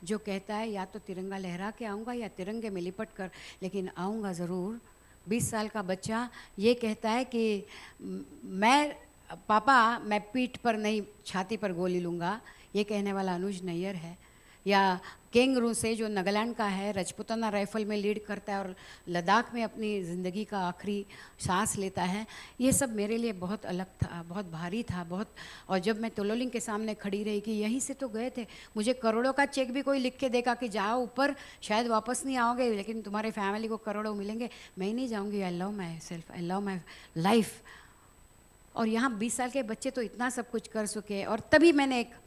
जो कहता है या तो तिरंगा लहरा के आऊँगा या तिरंगे में लिपट कर, लेकिन आऊँगा ज़रूर। 20 साल का बच्चा ये कहता है कि मैं पीठ पर नहीं छाती पर गोली लूँगा, ये कहने वाला अनुज नैयर है। या केंगरू से जो नागालैंड का है, रजपुताना राइफल में लीड करता है और लद्दाख में अपनी ज़िंदगी का आखिरी सांस लेता है। ये सब मेरे लिए बहुत अलग था, बहुत भारी था, बहुत। और जब मैं तोलोलिंग के सामने खड़ी रही कि यहीं से तो गए थे, मुझे करोड़ों का चेक भी कोई लिख के देगा कि जाओ ऊपर, शायद वापस नहीं आओगे लेकिन तुम्हारे फैमिली को करोड़ों मिलेंगे, मैं ही नहीं जाऊँगी। I love my self, I love my life. और यहाँ 20 साल के बच्चे तो इतना सब कुछ कर चुके। और तभी मैंने एक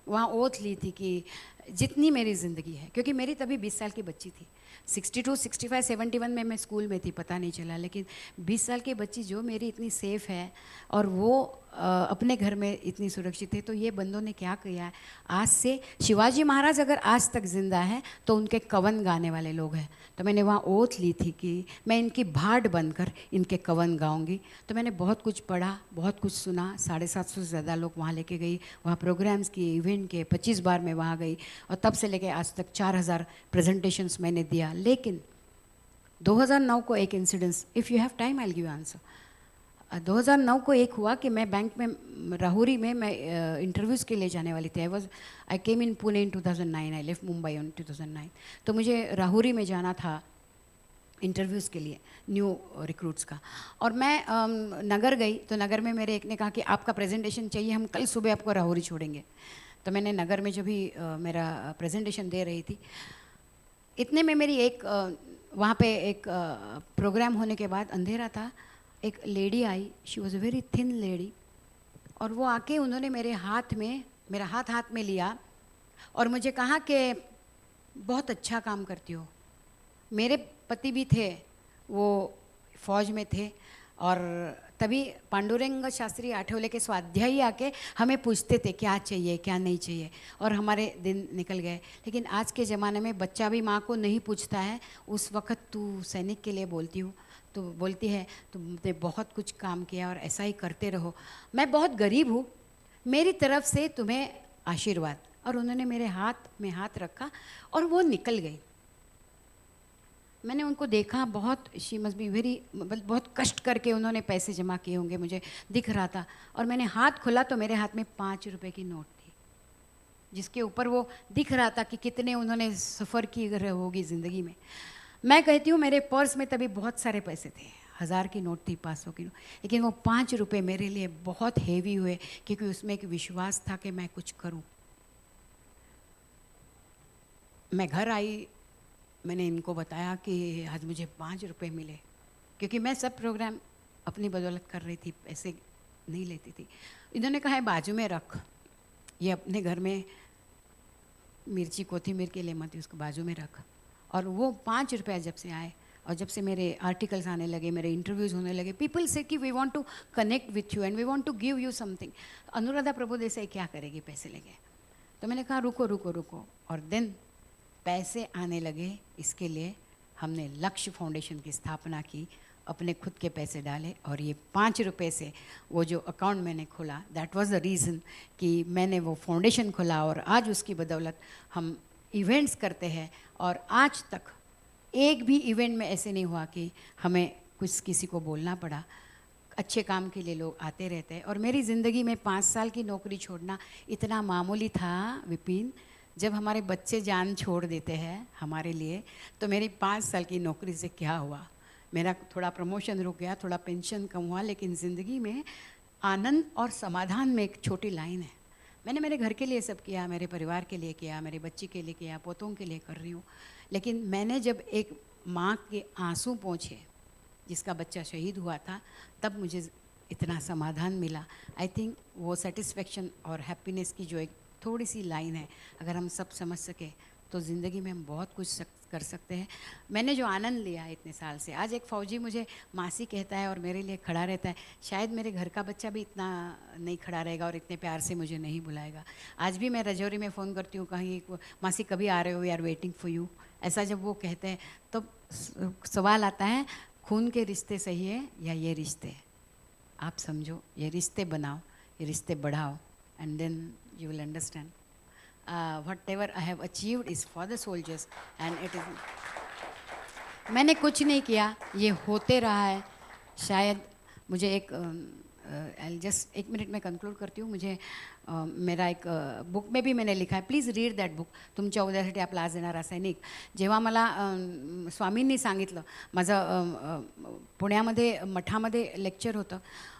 वहाँ ओथ ली थी कि जितनी मेरी ज़िंदगी है, क्योंकि मेरी तभी 20 साल की बच्ची थी। 62, 65, 71 में मैं स्कूल में थी, पता नहीं चला। लेकिन 20 साल की बच्ची जो मेरी इतनी सेफ़ है और वो अपने घर में इतनी सुरक्षित है, तो ये बंदों ने क्या किया है। आज से शिवाजी महाराज अगर आज तक ज़िंदा है तो उनके कवन गाने वाले लोग हैं। तो मैंने वहाँ ओथ ली थी कि मैं इनकी भाट बनकर इनके कवन गाऊंगी। तो मैंने बहुत कुछ पढ़ा, बहुत कुछ सुना। 750 से ज़्यादा लोग वहाँ लेके गई, वहाँ प्रोग्राम्स किए, इवेंट किए। 25 बार मैं वहाँ गई और तब से लेके आज तक 4000 प्रेजेंटेशंस मैंने दिया। लेकिन 2009 को एक incidence, if you have time I will give answer. 2009 को एक हुआ कि मैं बैंक में राहुरी में मैं इंटरव्यूज़ के लिए जाने वाली थी। आई केम इन पुणे इन 2009, आई लेफ्ट मुंबई इन 2009। तो मुझे राहुरी में जाना था इंटरव्यूज़ के लिए, न्यू रिक्रूट्स का। और मैं नगर गई तो नगर में मेरे एक ने कहा कि आपका प्रेजेंटेशन चाहिए, हम कल सुबह आपको राहुरी छोड़ेंगे। तो मैंने नगर में जब भी मेरा प्रेजेंटेशन दे रही थी, इतने में मेरी एक वहाँ पे एक प्रोग्राम होने के बाद अंधेरा था, एक lady I. She was a very thin lady. और वो आके उन्होंने मेरे हाथ में, मेरा हाथ में लिया और मुझे कहा कि बहुत अच्छा काम करती हो। मेरे पति भी थे, वो फौज में थे। और तभी पांडुरंग शास्त्री आठवले के स्वाध्यायी आके हमें पूछते थे क्या चाहिए क्या नहीं चाहिए, और हमारे दिन निकल गए। लेकिन आज के ज़माने में बच्चा भी माँ को नहीं पूछता है। उस वक़्त तू सैनिक के लिए बोलती हूँ तो बोलती है तुमने बहुत कुछ काम किया और ऐसा ही करते रहो। मैं बहुत गरीब हूँ, मेरी तरफ से तुम्हें आशीर्वाद। और उन्होंने मेरे हाथ में हाथ रखा और वो निकल गई। मैंने उनको देखा, बहुत शी मस्ट बी वेरी, बहुत कष्ट करके उन्होंने पैसे जमा किए होंगे, मुझे दिख रहा था। और मैंने हाथ खोला तो मेरे हाथ में 5 रुपए की नोट थी, जिसके ऊपर वो दिख रहा था कि कितने उन्होंने सफ़र की होगी ज़िंदगी में। मैं कहती हूँ मेरे पर्स में तभी बहुत सारे पैसे थे, 1000 की नोट थी, 500 की नोट, लेकिन वो 5 रुपये मेरे लिए बहुत हेवी हुए, क्योंकि उसमें एक विश्वास था कि मैं कुछ करूँ। मैं घर आई, मैंने इनको बताया कि आज मुझे 5 रुपये मिले, क्योंकि मैं सब प्रोग्राम अपनी बदौलत कर रही थी, पैसे नहीं लेती थी। इन्होंने कहा है बाजू में रख, ये अपने घर में मिर्ची कोथिमीर के लिए मत, उसको बाजू में रख। और वो 5 रुपया जब से आए और जब से मेरे आर्टिकल्स आने लगे, मेरे इंटरव्यूज़ होने लगे, पीपल से कि we want to connect with you and we want to give you something. Anuradha Prabhudesai क्या करेगी पैसे लेके? तो मैंने कहा रुको रुको रुको, और देन पैसे आने लगे। इसके लिए हमने लक्ष्य फाउंडेशन की स्थापना की, अपने खुद के पैसे डाले, और ये 5 रुपये से वो जो अकाउंट मैंने खोला, दैट वाज द रीज़न कि मैंने वो फाउंडेशन खोला। और आज उसकी बदौलत हम इवेंट्स करते हैं, और आज तक एक भी इवेंट में ऐसे नहीं हुआ कि हमें कुछ किसी को बोलना पड़ा। अच्छे काम के लिए लोग आते रहते हैं। और मेरी ज़िंदगी में 5 साल की नौकरी छोड़ना इतना मामूली था विपिन। जब हमारे बच्चे जान छोड़ देते हैं हमारे लिए, तो मेरी 5 साल की नौकरी से क्या हुआ? मेरा थोड़ा प्रमोशन रुक गया, थोड़ा पेंशन कम हुआ, लेकिन ज़िंदगी में आनंद और समाधान में एक छोटी लाइन है। मैंने मेरे घर के लिए सब किया, मेरे परिवार के लिए किया, मेरे बच्ची के लिए किया, पोतों के लिए कर रही हूँ। लेकिन मैंने जब एक माँ के आंसू पोंछे जिसका बच्चा शहीद हुआ था, तब मुझे इतना समाधान मिला। आई थिंक वो सेटिस्फेक्शन और हैप्पीनेस की जो एक थोड़ी सी लाइन है, अगर हम सब समझ सके तो ज़िंदगी में हम बहुत कुछ कर सकते हैं। मैंने जो आनंद लिया इतने साल से, आज एक फ़ौजी मुझे मासी कहता है और मेरे लिए खड़ा रहता है। शायद मेरे घर का बच्चा भी इतना नहीं खड़ा रहेगा और इतने प्यार से मुझे नहीं बुलाएगा। आज भी मैं रजौरी में फ़ोन करती हूँ, कहीं मासी कभी आ रहे हो, we are waiting for you, ऐसा जब वो कहते हैं तो सवाल आता है, खून के रिश्ते सही है या ये रिश्ते? आप समझो, ये रिश्ते बनाओ, ये रिश्ते बढ़ाओ, and then you will understand. Whatever I have achieved is for the soldiers and it is. मैंने कुछ नहीं किया, ये होते रहा है। शायद मुझे एक जस्ट 1 मिनट में कंक्लूड करती हूँ। मुझे मेरा एक बुक में भी मैंने लिखा है, प्लीज रीड दॅट बुक, तुमच्या उद्यासाठी आपला आज येणारा सैनिक। जेव्हा मला स्वामींनी सांगितलं, माझं पुण्यामध्ये मठामध्ये लेक्चर होतं,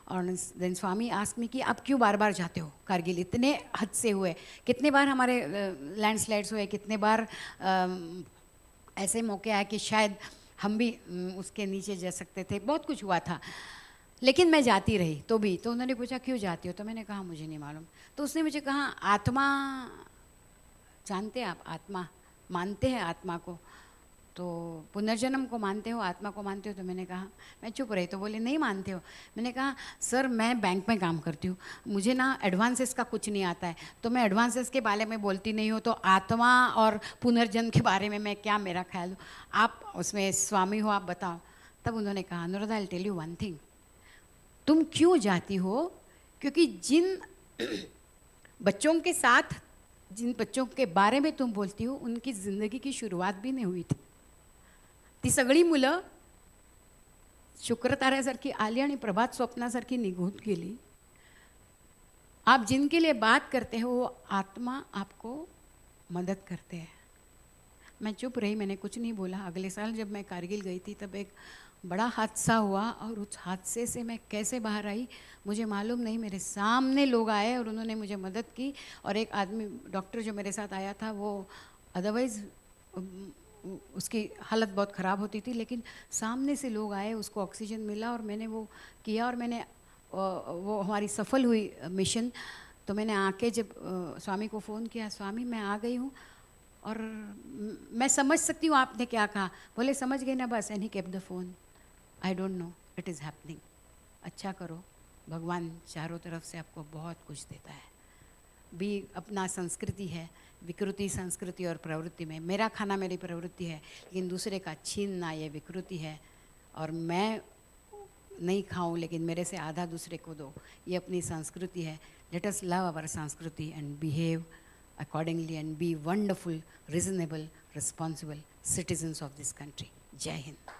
और देन स्वामी आस्क मी कि आप क्यों बार बार जाते हो कारगिल, इतने हादसे हुए, कितने बार हमारे लैंडस्लाइड्स हुए, कितने बार ऐसे मौके आए कि शायद हम भी उसके नीचे जा सकते थे, बहुत कुछ हुआ था, लेकिन मैं जाती रही तो भी। तो उन्होंने पूछा क्यों जाती हो, तो मैंने कहा मुझे नहीं मालूम। तो उसने मुझे कहा आत्मा जानते हैं आप, आत्मा मानते हैं आत्मा को, तो पुनर्जन्म को मानते हो, आत्मा को मानते हो? तो मैंने कहा, मैं चुप रही। तो बोले नहीं मानते हो। मैंने कहा सर मैं बैंक में काम करती हूँ, मुझे ना एडवांसेस का कुछ नहीं आता है, तो मैं एडवांसेस के बारे में बोलती नहीं हूँ, तो आत्मा और पुनर्जन्म के बारे में मैं क्या मेरा ख्याल दूँ, आप उसमें स्वामी हो, आप बताओ। तब उन्होंने कहा Anuradha I tell you one thing, तुम क्यों जाती हो? क्योंकि जिन बच्चों के साथ, जिन बच्चों के बारे में तुम बोलती हो, उनकी ज़िंदगी की शुरुआत भी नहीं हुई थी। ती सगळी मुलं शुक्रताऱ्यासारखी आली आणि प्रभात स्वप्नासारखी निघून गेली। आप जिनके लिए बात करते हो वो आत्मा आपको मदद करते हैं। मैं चुप रही, मैंने कुछ नहीं बोला। अगले साल जब मैं कारगिल गई थी तब एक बड़ा हादसा हुआ, और उस हादसे से मैं कैसे बाहर आई मुझे मालूम नहीं। मेरे सामने लोग आए और उन्होंने मुझे मदद की, और एक आदमी डॉक्टर जो मेरे साथ आया था वो अदरवाइज़ उसकी हालत बहुत ख़राब होती थी, लेकिन सामने से लोग आए, उसको ऑक्सीजन मिला और मैंने वो किया, और मैंने वो हमारी सफल हुई मिशन। तो मैंने आके जब स्वामी को फ़ोन किया, स्वामी मैं आ गई हूँ और मैं समझ सकती हूँ आपने क्या कहा। बोले समझ गए ना बस, and he kept the phone. I don't know, it is happening. अच्छा करो, भगवान चारों तरफ से आपको बहुत कुछ देता है। भी अपना संस्कृति है, विकृति संस्कृति और प्रवृत्ति में, मेरा खाना मेरी प्रवृत्ति है, लेकिन दूसरे का छीनना ये विकृति है। और मैं नहीं खाऊं लेकिन मेरे से आधा दूसरे को दो, ये अपनी संस्कृति है। लेट अस लव आवर संस्कृति and behave accordingly and be wonderful, reasonable, responsible citizens of this country. Jai Hind.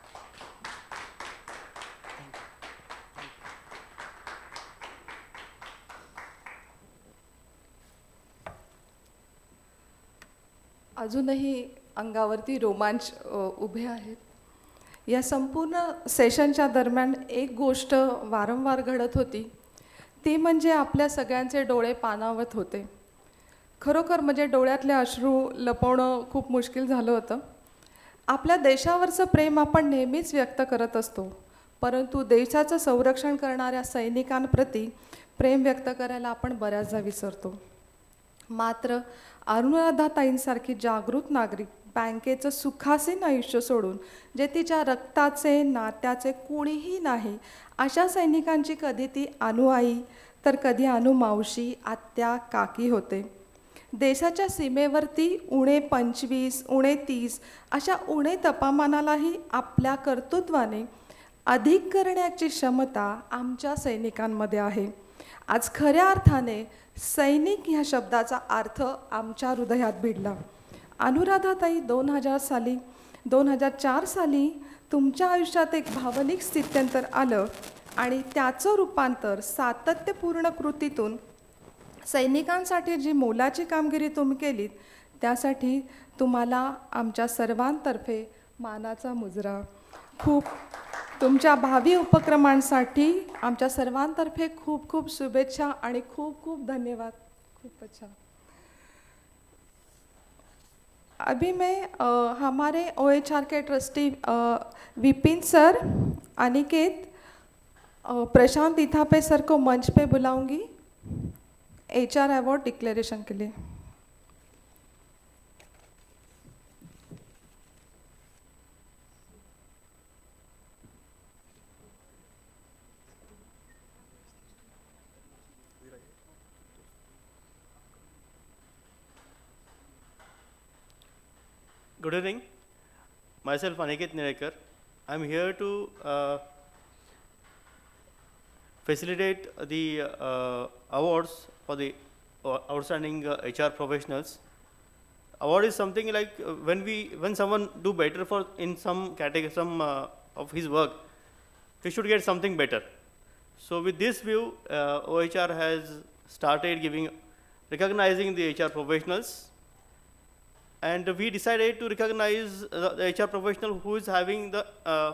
अजूनही अंगावरती रोमांच उभे आहेत. या संपूर्ण सेशनच्या दरम्यान एक गोष्ट वारंवार घडत होती, ती म्हणजे आपल्या सगळ्यांचे डोळे पाणावत होते. खरोखर म्हणजे डोळ्यातले अश्रू लपवणं खूप मुश्किल झालं होतं. आपल्या देशावरचं प्रेम आपण नेहमीच व्यक्त करत असतो, परंतु देशाचं संरक्षण करणाऱ्या सैनिकांप्रती प्रेम व्यक्त करायला आपण बऱ्याचदा विसरतो. मात्र अनुराधाताईंसारखी जागृत नागरिक बँकेचं सुखासीन आयुष्य सोडून जे तिच्या रक्ताचे नात्याचे कोणीही नाही अशा सैनिकांची कधी ती अनुआई तर कधी अनुमावशी आत्या काकी होते. देशाच्या सीमेवरती उणे 25 उणे 30 अशा उणे तापमानालाही आपल्या कर्तृत्वाने अधिक करण्याची क्षमता आमच्या सैनिकांमध्ये आहे. आज खऱ्या अर्थाने सैनिक ह्या शब्दाचा अर्थ आमच्या हृदयात भिडला. अनुराधाताई 2004 साली तुमच्या आयुष्यात एक भावनिक स्थित्यंतर आलं आणि त्याचं रूपांतर सातत्यपूर्ण कृतीतून सैनिकांसाठी जी मोलाची कामगिरी तुम्ही केलीत त्यासाठी तुम्हाला आमच्या सर्वांतर्फे मानाचा मुजरा. खूप तुमच्या भावी उपक्रमांसाठी आमच्या सर्वांतर्फे खूप खूप शुभेच्छा आणि खूप खूप धन्यवाद. खूप अच्छा. अभी मैं हमारे OHR के ट्रस्टी विपिन सर, अनिकेत, प्रशांत इथापे सर को मंच पे बुलाऊंगी HR अवार्ड डिक्लेरेशन के लिए. Good evening. Myself Aniket Nirekar. I'm here to facilitate the awards for the outstanding HR professionals. Award is something like when someone do better for in some category, of his work, he should get something better. So with this view, OHR has started recognizing the HR professionals. And we decided to recognize the HR professional who is having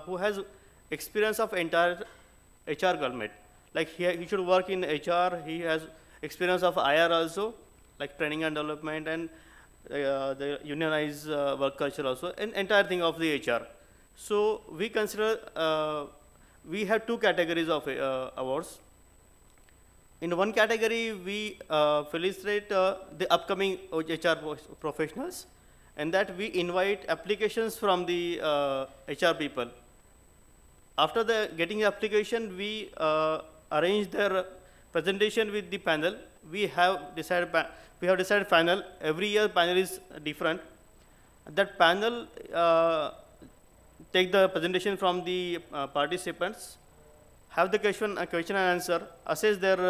who has experience of entire HR gamut. Like he should work in HR. He has experience of IR also, like training and development, and the unionized work culture also, and entire thing of the HR. So we consider we have two categories of awards. In one category, we felicitate the upcoming HR professionals, and that we invite applications from the HR people. After getting the application, we arrange their presentation with the panel. We have decided panel. Every year panel is different. That panel take the presentation from the participants, have the question and answer, assess their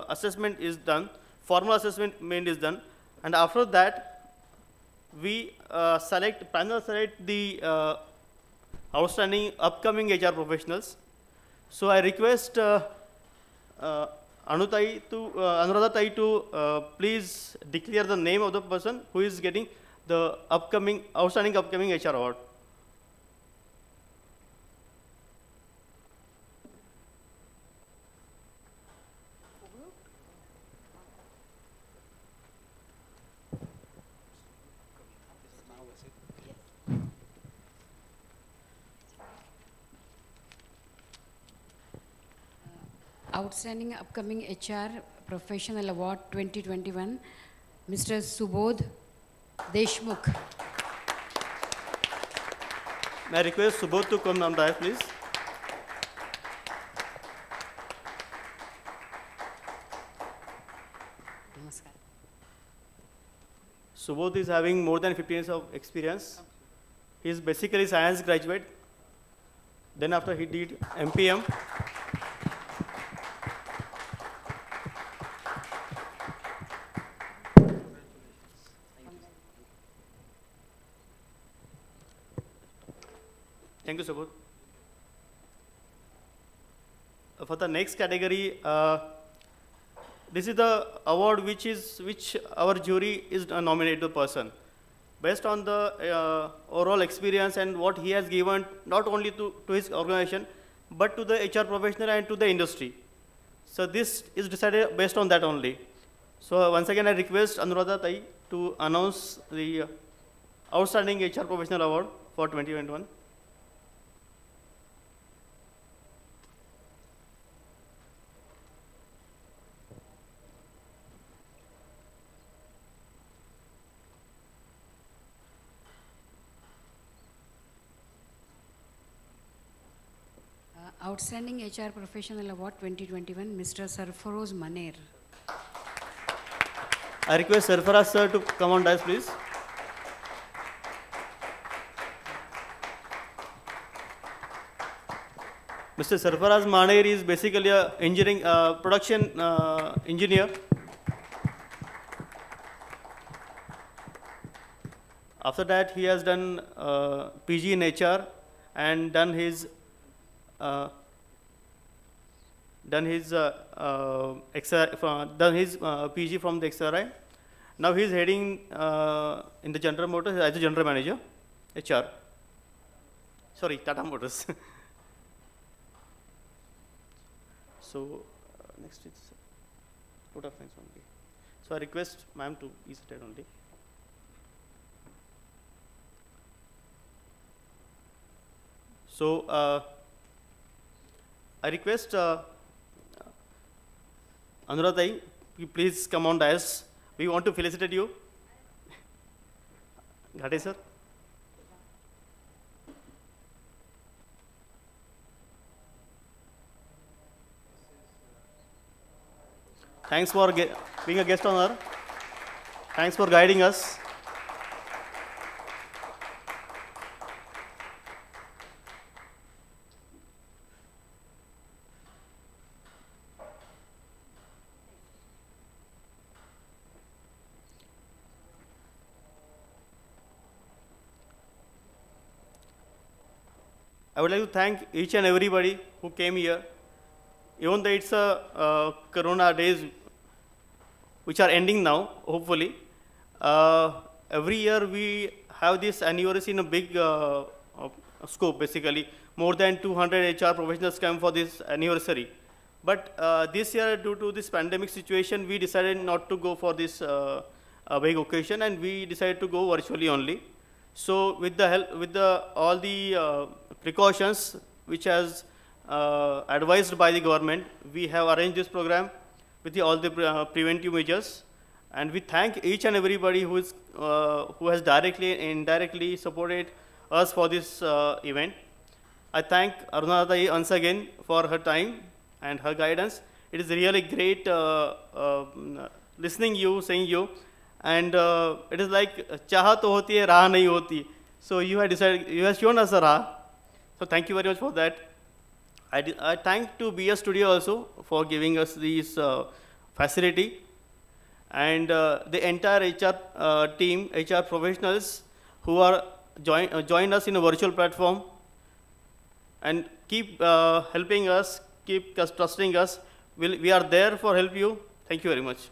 assessment is done, formal assessment is done, and after that we panel select the outstanding upcoming HR professionals. So I request Anuradha Tai to please declare the name of the person who is getting the outstanding upcoming HR award. Outstanding Upcoming HR Professional Award 2021, Mr. Subodh Deshmukh. May I request Subodh to come on the dais, please. Namaskar. Subodh is having more than 15 years of experience. He is basically science graduate. Then after he did MPM. Thank you, Subodh. For the next category, this is the award which our jury is nominated the person based on the overall experience and what he has given not only to his organization but to the HR professional and to the industry. So this is decided based on that only. So once again I request Anuradha Tai to announce the outstanding HR professional award for 2021. Outstanding HR Professional Award 2021, Mr. Sarfaroz Maner. I request Sarfaraz sir to come on dais, please. Mr. Sarfaraz Maner is basically a engineering production engineer. After that, he has done PG in HR and done his PG from the XRI. Now he is heading in the General Motors as a general manager, HR. Sorry, Tata Motors. So next is vote of thanks only. So I request ma'am to be seated only. So I request Anuradha, you please come on dais. We want to felicitate you. Ghate sir. Thanks for being a guest on honor. Thanks for guiding us. I would like to thank each and everybody who came here. Even though it's a Corona days which are ending now, hopefully, every year we have this anniversary in a big scope, basically. More than 200 HR professionals come for this anniversary. But this year, due to this pandemic situation, we decided not to go for this big occasion, and we decided to go virtually only. So with the help, with all the precautions which has advised by the government, we have arranged this program with all the preventive measures, and we thank each and everybody who has directly and indirectly supported us for this event. I thank Arunadha once again for her time and her guidance. It is really great listening you, saying you, and it is like chaha to hoti hai, raah nahi hoti. So you have decided, you have shown us a raah. So thank you very much for that. I thank to BS Studio also for giving us this facility, and the entire HR team, HR professionals who are join us in a virtual platform and keep helping us, keep trusting us. We are there for help you. Thank you very much.